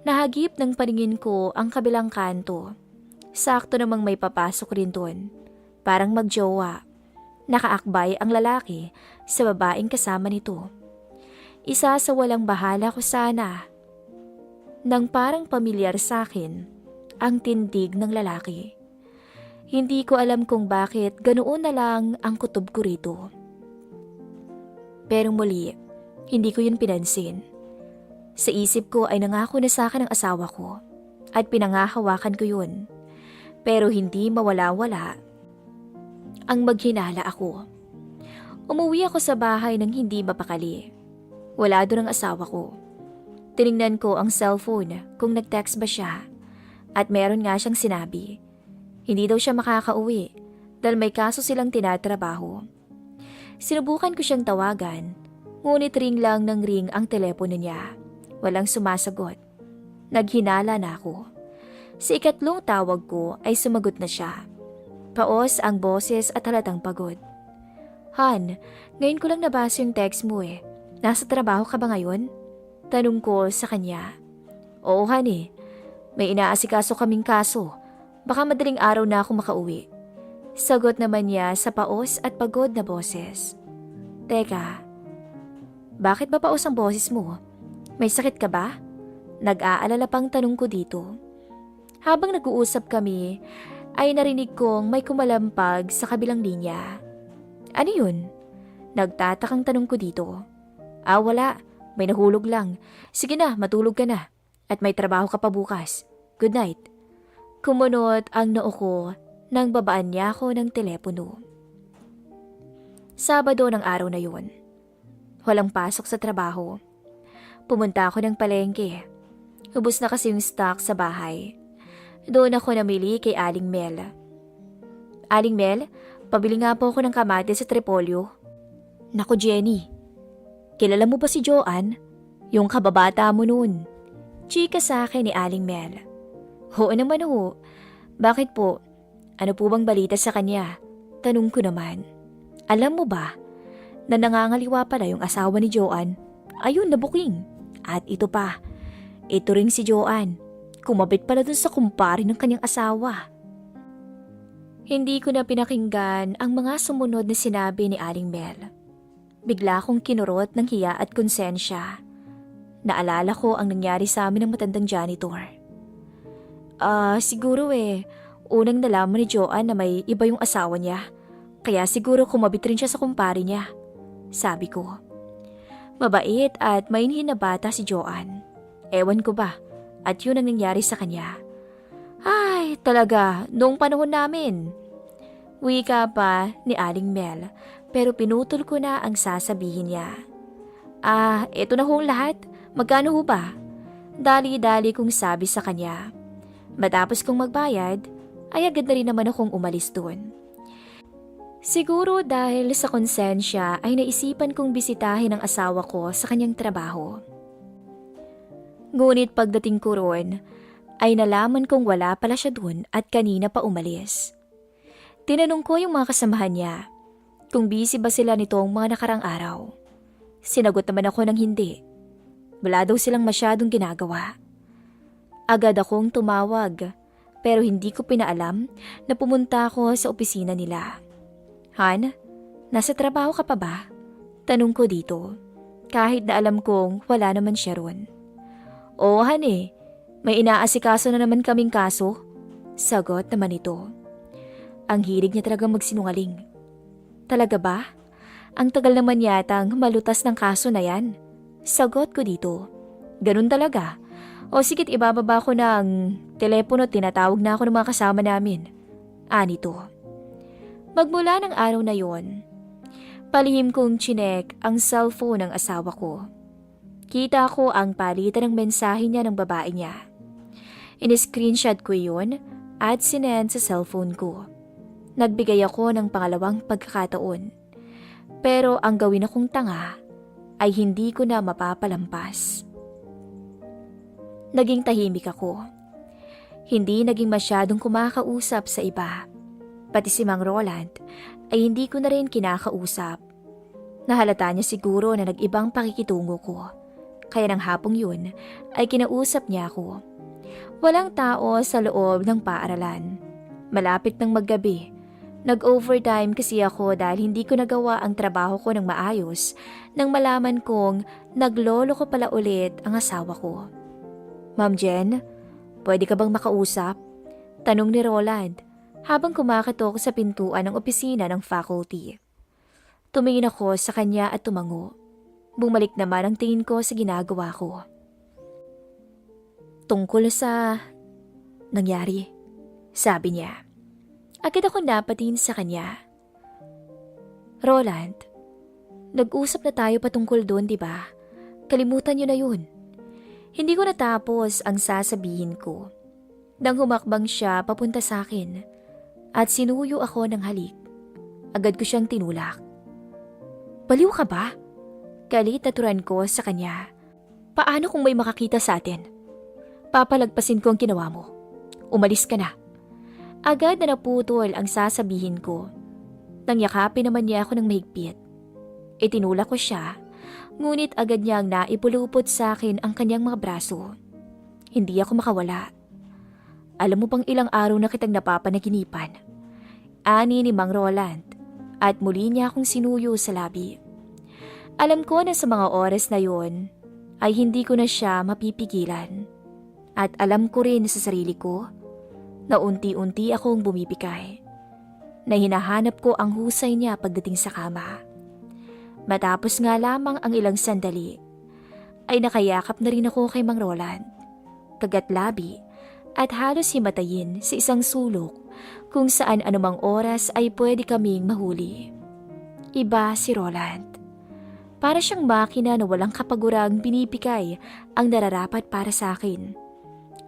nahagip ng paningin ko ang kabilang kanto. Sakto namang may papasok rin doon. Parang magjowa. Nakaakbay ang lalaki sa babaeng kasama nito. Isa sa walang bahala ko sana. Nang parang pamilyar sa akin, ang tindig ng lalaki. Hindi ko alam kung bakit ganoon na lang ang kutob ko rito. Pero muli, hindi ko yun pinansin. Sa isip ko ay nangako na sa akin ang asawa ko at pinangahawakan ko yun. Pero hindi mawala-wala ang maghinala ako. Umuwi ako sa bahay nang hindi mapakali. Wala doon ang asawa ko. Tiningnan ko ang cellphone kung nag-text ba siya at meron nga siyang sinabi. Hindi daw siya makakauwi dahil may kaso silang tinatrabaho. Sinubukan ko siyang tawagan, ngunit ring lang ng ring ang telepono niya. Walang sumasagot. Naghinala na ako. Sa 3 tawag ko ay sumagot na siya. Paos ang boses at halatang pagod. Han, ngayon ko lang nabasa yung text mo eh. Nasa trabaho ka ba ngayon? Tanong ko sa kanya. Oo Han eh. May inaasikaso kaming kaso. Baka madaling araw na ako makauwi. Sagot naman niya sa paos at pagod na boses. Teka, bakit ba paos ang boses mo? May sakit ka ba? Nag-aalala pang tanong ko dito. Habang nag-uusap kami, ay narinig kong may kumalampag sa kabilang linya. Ano yun? Nagtatakang tanong ko dito. Wala. May nahulog lang. Sige na, matulog ka na. At may trabaho ka pa bukas. Good night. Kumunot ang noo ko nang babaan niya ako ng telepono. Sabado ng araw na yun. Walang pasok sa trabaho. Pumunta ako ng palengke. Ubus na kasi yung stock sa bahay. Doon ako namili kay Aling Mel. Aling Mel, pabili nga po ako ng kamatis sa Trepolyo. Naku Jenny, kilala mo ba si Joanne? Yung kababata mo noon. Chika sa akin ni Aling Mel. Oo naman ho. Bakit po? Ano po bang balita sa kanya? Tanong ko naman. Alam mo ba na nangangaliwa pala yung asawa ni Joanne? Ayun, nabuking. At ito pa, ito ring si Joanne. Kumabit pala dun sa kumpare ng kanyang asawa. Hindi ko na pinakinggan ang mga sumunod na sinabi ni Aling Mel. Bigla akong kinurot ng hiya at konsensya. Naalala ko ang nangyari sa amin ng matandang janitor. Siguro unang nalaman ni Joanne na may iba yung asawa niya. Kaya siguro kumabit rin siya sa kumpare niya. Sabi ko. Mabait at mainhin na bata si Joanne. Ewan ko ba, at yun ang nangyari sa kanya. Ay, talaga, noong panahon namin. Wika pa ni Aling Mel, pero pinutol ko na ang sasabihin niya. Eto na hong lahat. Magkano ho ba? Dali-dali kong sabi sa kanya. Matapos kong magbayad, ay agad na rin naman akong umalis doon. Siguro dahil sa konsensya ay naisipan kong bisitahin ang asawa ko sa kanyang trabaho. Ngunit pagdating ko roon, ay nalaman kong wala pala siya doon at kanina pa umalis. Tinanong ko yung mga kasamahan niya kung busy ba sila nitong mga nakarang araw. Sinagot naman ako ng hindi. Wala daw silang masyadong ginagawa. Agad akong tumawag pero hindi ko pinaalam na pumunta ako sa opisina nila. Han, nasa trabaho ka pa ba? Tanong ko dito kahit na alam kong wala naman siya ron. Oo Han may inaasikaso na naman kaming kaso. Sagot naman ito. Ang hilig niya talaga magsinungaling. Talaga ba? Ang tagal naman yatang malutas ng kaso na yan. Sagot ko dito. Ganun talaga. O sigit ibababa ko ng telepono, tinatawag na ako ng mga kasama namin. Anito. Magmula ng araw na yon, palihim kong chinek ang cellphone ng asawa ko. Kita ko ang palitan ng mensahe niya ng babae niya. In-screenshot ko yun at sinend sa cellphone ko. Nagbigay ako ng pangalawang pagkakataon. Pero ang gawin akong tanga ay hindi ko na mapapalampas. Naging tahimik ako. Hindi naging masyadong kumakausap sa iba. Pati si Mang Roland ay hindi ko na rin kinakausap. Nahalata niya siguro na nag-ibang pakikitungo ko. Kaya ng hapong yun ay kinausap niya ako. Walang tao sa loob ng paaralan. Malapit ng maggabi. Nag-overtime kasi ako dahil hindi ko nagawa ang trabaho ko ng maayos nang malaman kong naglolo ko pala ulit ang asawa ko. Ma'am Jen, pwede ka bang makausap? Tanong ni Roland habang kumakatok sa pintuan ng opisina ng faculty. Tumingin ako sa kanya at tumango. Bumalik naman ang tingin ko sa ginagawa ko. Tungkol sa nangyari, sabi niya. Agad ako napatingin sa kanya. Roland, nag-usap na tayo patungkol doon, di ba? Kalimutan niyo na yun. Hindi ko natapos ang sasabihin ko. Nang humakbang siya papunta sa akin at sinuyo ako ng halik. Agad ko siyang tinulak. Baliw ka ba? Galit na turan ko sa kanya. Paano kung may makakita sa atin? Papalagpasin ko ang ginawa mo. Umalis ka na. Agad na naputol ang sasabihin ko. Nang yakapin naman niya ako ng mahigpit. Itinulak ko siya, ngunit agad niyang naipulupot sa akin ang kanyang mga braso. Hindi ako makawala. Alam mo bang ilang araw na kitang napapanaginipan? Ani ni Mang Roland at muli niya akong sinuyo sa labi. Alam ko na sa mga oras na yon ay hindi ko na siya mapipigilan. At alam ko rin sa sarili ko na unti-unti akong bumibigay, na hinahanap ko ang husay niya pagdating sa kama. Matapos nga lamang ang ilang sandali, ay nakayakap na rin ako kay Mang Roland, kagatlabi at halos himatayin sa isang sulok kung saan anumang oras ay pwede kaming mahuli. Iba si Roland. Para siyang makina na walang kapagurang binibigay ang nararapat para sa akin.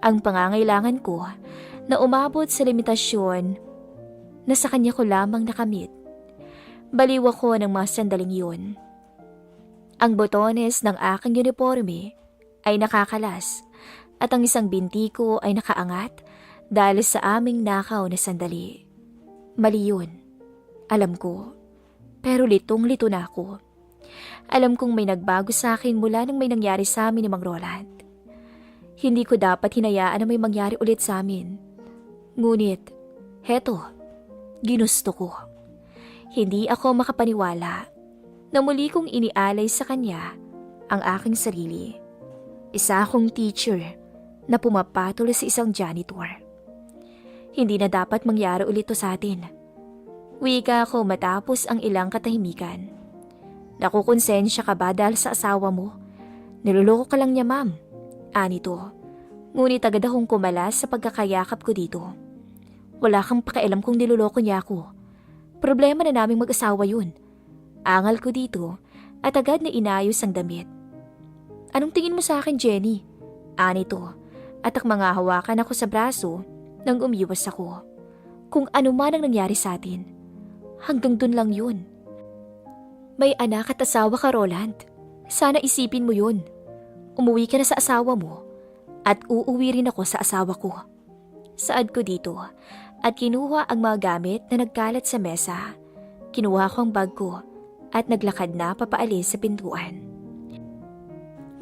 Ang pangangailangan ko na umabot sa limitasyon na sa kanya ko lamang nakamit. Baliw ako ng mga sandaling yun. Ang botones ng aking uniforme ay nakakalas at ang isang binti ko ay nakaangat dahil sa aming nakaw na sandali. Mali yun. Alam ko. Pero litong-lito na ako. Alam kong may nagbago sa akin mula nang may nangyari sa amin ni Mang Roland. Hindi ko dapat hinayaan na may mangyari ulit sa amin. Ngunit, heto, ginusto ko. Hindi ako makapaniwala na muli kong inialay sa kanya ang aking sarili. Isa akong teacher na pumapatol sa isang janitor. Hindi na dapat mangyari ulit to sa atin. Wika ako matapos ang ilang katahimikan. Nakukonsensya ka ba dahil sa asawa mo? Niloloko ka lang niya, ma'am. Anito. Ngunit agad akong kumalas sa pagkakayakap ko dito. Wala kang pakialam kung niloloko niya ako. Problema na naming mag-asawa yun. Angal ko dito at agad na inayos ang damit. Anong tingin mo sa akin, Jenny? Anito. At mga hawakan ako sa braso nang umiwas ako. Kung ano man ang nangyari sa atin. Hanggang dun lang yun. May anak at asawa ka, Roland. Sana isipin mo yun. Umuwi ka na sa asawa mo at uuwi rin ako sa asawa ko. Saad ko dito at kinuha ang mga gamit na nagkalat sa mesa. Kinuha ko ang bag ko at naglakad na papaalis sa pintuan.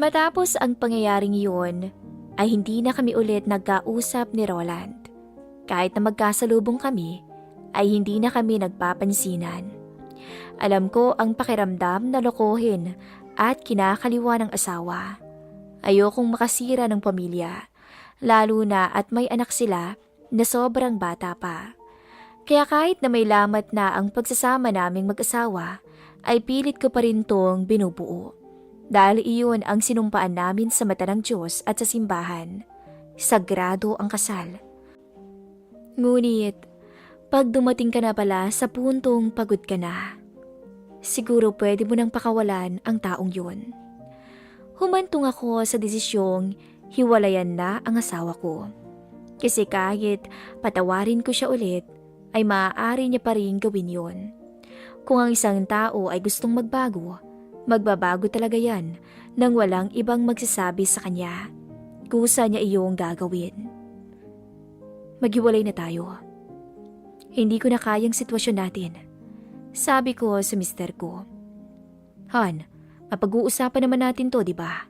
Matapos ang pangyayaring iyon ay hindi na kami ulit nagkausap ni Roland. Kahit na magkasalubong kami ay hindi na kami nagpapansinan. Alam ko ang pakiramdam na lokohin at kinakaliwa ng asawa. Ayokong makasira ng pamilya, lalo na at may anak sila na sobrang bata pa. Kaya kahit na may lamat na ang pagsasama naming mag-asawa, ay pilit ko pa rin tong binubuo. Dahil iyon ang sinumpaan namin sa mata ng Diyos at sa simbahan. Sagrado ang kasal. Ngunit, pag dumating ka na pala sa puntong pagod ka na, siguro pwede mo nang pakawalan ang taong yun. Humantong ako sa desisyong hiwalayan na ang asawa ko. Kasi kahit patawarin ko siya ulit, ay maaari niya pa rin gawin yun. Kung ang isang tao ay gustong magbago, magbabago talaga yan nang walang ibang magsasabi sa kanya. Kusa niya iyong gagawin. Maghiwalay na tayo. Hindi ko na kayang sitwasyon natin. Sabi ko sa mister ko. Han, mapag-uusapan naman natin to, di ba?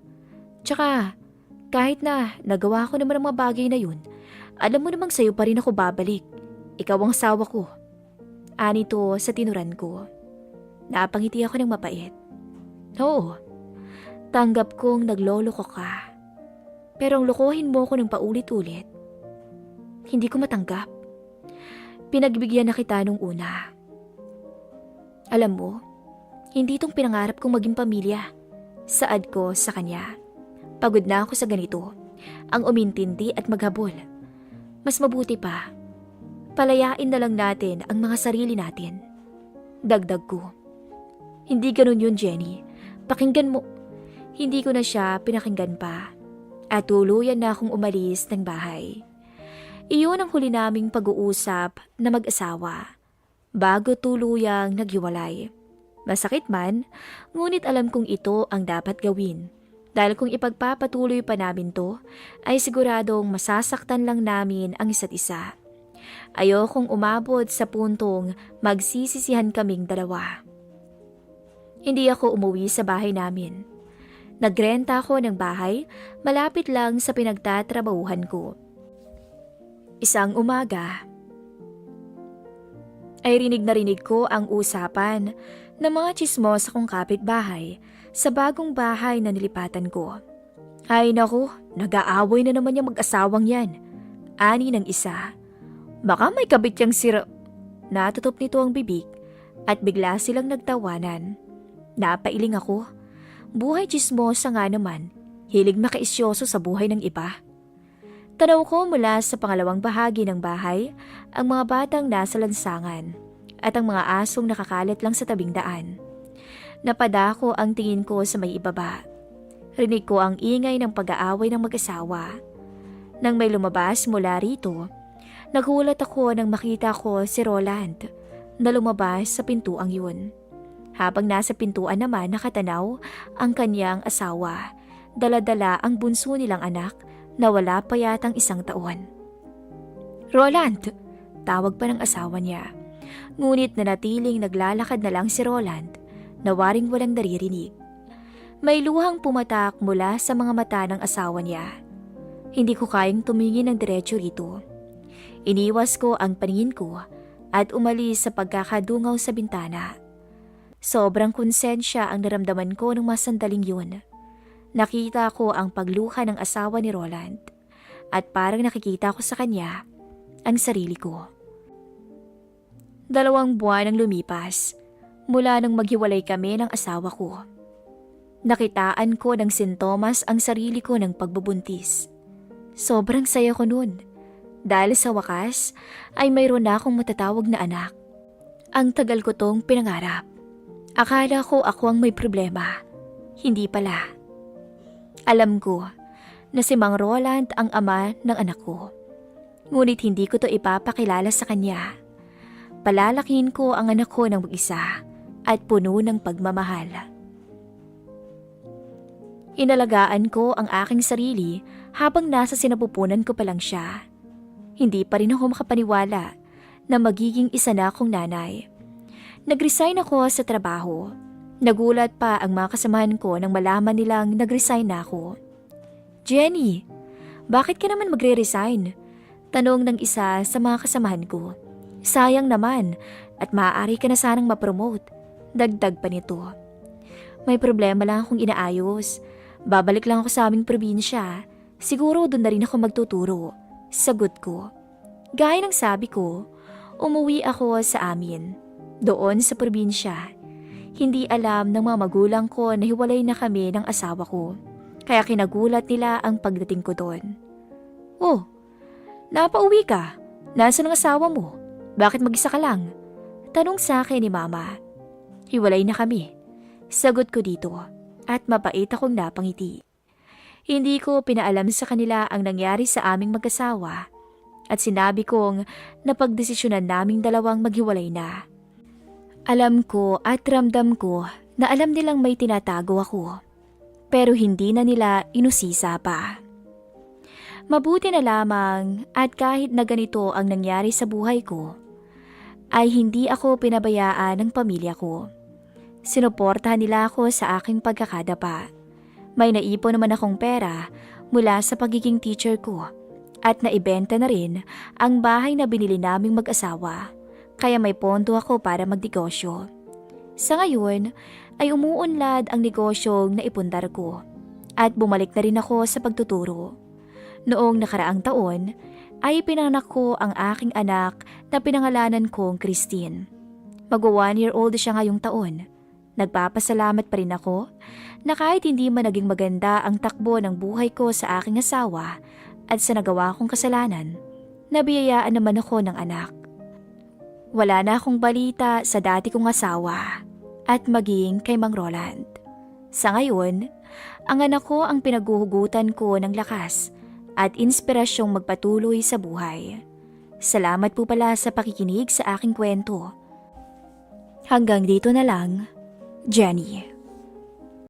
Tsaka, kahit na nagawa ko naman ang mga bagay na yun, alam mo namang sa'yo pa rin ako babalik. Ikaw ang asawa ko. Anito sa tinuran ko. Napangiti ako ng mapait. Oo, tanggap kong nagloloko ka. Pero ang lokohin mo ko ng paulit-ulit, hindi ko matanggap. Pinagbigyan na kita nung una. Alam mo, hindi itong pinangarap kong maging pamilya. Saad ko sa kanya. Pagod na ako sa ganito, ang umintindi at maghabol. Mas mabuti pa, palayain na lang natin ang mga sarili natin. Dagdag ko. Hindi ganun yun, Jenny. Pakinggan mo. Hindi ko na siya pinakinggan pa. At tuluyan na akong umalis ng bahay. Iyon ang huli naming pag-uusap na mag-asawa. Bago tuluyang naghiwalay. Masakit man, ngunit alam kong ito ang dapat gawin. Dahil kung ipagpapatuloy pa namin to, ay siguradong masasaktan lang namin ang isa't isa. Ayokong umabot sa puntong magsisisihan kaming dalawa. Hindi ako umuwi sa bahay namin. Nagrenta ako ng bahay malapit lang sa pinagtatrabahuhan ko. Isang umaga, ay rinig ko ang usapan ng mga tsismosa kong kapitbahay sa bagong bahay na nilipatan ko. Ay naku, nag-aaway na naman yung mag-asawang yan. Ani ng isa. Baka may kabit yang sira. Natutop nito ang bibig at bigla silang nagtawanan. Napailing ako. Buhay tsismosa nga naman, hilig makaisyoso sa buhay ng iba. Tanaw ko mula sa pangalawang bahagi ng bahay ang mga batang nasa lansangan at ang mga asong nakakalat lang sa tabing daan. Napadako ang tingin ko sa may ibaba. Rinig ko ang ingay ng pag-aaway ng mag-asawa. Nang may lumabas mula rito, nagulat ako nang makita ko si Roland na lumabas sa pintuang yun. Habang nasa pintuan naman nakatanaw ang kanyang asawa, dala-dala ang bunso nilang anak na wala pa yatang 1 taon. Roland! Tawag pa ng asawa niya. Ngunit nanatiling naglalakad na lang si Roland na waring walang naririnig. May luhang pumatak mula sa mga mata ng asawa niya. Hindi ko kayang tumingin ng diretso rito. Iniwas ko ang paningin ko at umalis sa pagkakadungaw sa bintana. Sobrang konsensya ang naramdaman ko nung masandaling yun. Nakita ko ang pagluha ng asawa ni Roland at parang nakikita ko sa kanya ang sarili ko. 2 buwan ang lumipas mula nang maghiwalay kami ng asawa ko. Nakitaan ko ng sintomas ang sarili ko ng pagbubuntis. Sobrang saya ko nun. Dahil sa wakas ay mayroon na akong matatawag na anak. Ang tagal ko tong pinangarap. Akala ko ako ang may problema. Hindi pala. Alam ko na si Mang Roland ang ama ng anak ko. Ngunit hindi ko to ipapakilala sa kanya. Palalakihin ko ang anak ko ng mag-isa at puno ng pagmamahal. Inalagaan ko ang aking sarili habang nasa sinapupunan ko pa lang siya. Hindi pa rin ako makapaniwala na magiging isa na akong nanay. Nag-resign ako sa trabaho. Nagulat pa ang mga kasamahan ko nang malaman nilang nag-resign na ako. "Jenny, bakit ka naman magre-resign?" Tanong ng isa sa mga kasamahan ko. "Sayang naman at maaari ka na sanang ma-promote." Dagdag pa nito. "May problema lang akong inaayos. Babalik lang ako sa aming probinsya. Siguro doon na rin ako magtuturo." Sagot ko. Gaya ng sabi ko, umuwi ako sa amin. Doon sa probinsya. Hindi alam ng mga magulang ko na hiwalay na kami ng asawa ko. Kaya kinagulat nila ang pagdating ko doon. "Oh, napauwi ka? Nasaan ang asawa mo? Bakit mag-isa ka lang?" Tanong sa akin ni Mama. "Hiwalay na kami." Sagot ko dito at mapait akong napangiti. Hindi ko pinaalam sa kanila ang nangyari sa aming mag-asawa at sinabi kong napagdesisyonan naming dalawang maghiwalay na. Alam ko at ramdam ko na alam nilang may tinatago ako, pero hindi na nila inusisa pa. Mabuti na lamang at kahit na ganito ang nangyari sa buhay ko, ay hindi ako pinabayaan ng pamilya ko. Sinuportahan nila ako sa aking pagkakadapa. May naipon naman akong pera mula sa pagiging teacher ko at naibenta na rin ang bahay na binili naming mag-asawa, kaya may pondo ako para magnegosyo. Sa ngayon ay umuunlad ang negosyong naipundar ko at bumalik na rin ako sa pagtuturo. Noong nakaraang taon ay pinanganak ko ang aking anak na pinangalanan kong Christine. Mag-1-year-old siya ngayong taon. Nagpapasalamat pa rin ako na kahit hindi man naging maganda ang takbo ng buhay ko sa aking asawa at sa nagawa kong kasalanan, nabiyayaan naman ako ng anak. Wala na akong balita sa dati kong asawa at maging kay Mang Roland. Sa ngayon, ang anak ko ang pinaguhugutan ko ng lakas at inspirasyong magpatuloy sa buhay. Salamat po pala sa pakikinig sa aking kwento. Hanggang dito na lang, Jenny.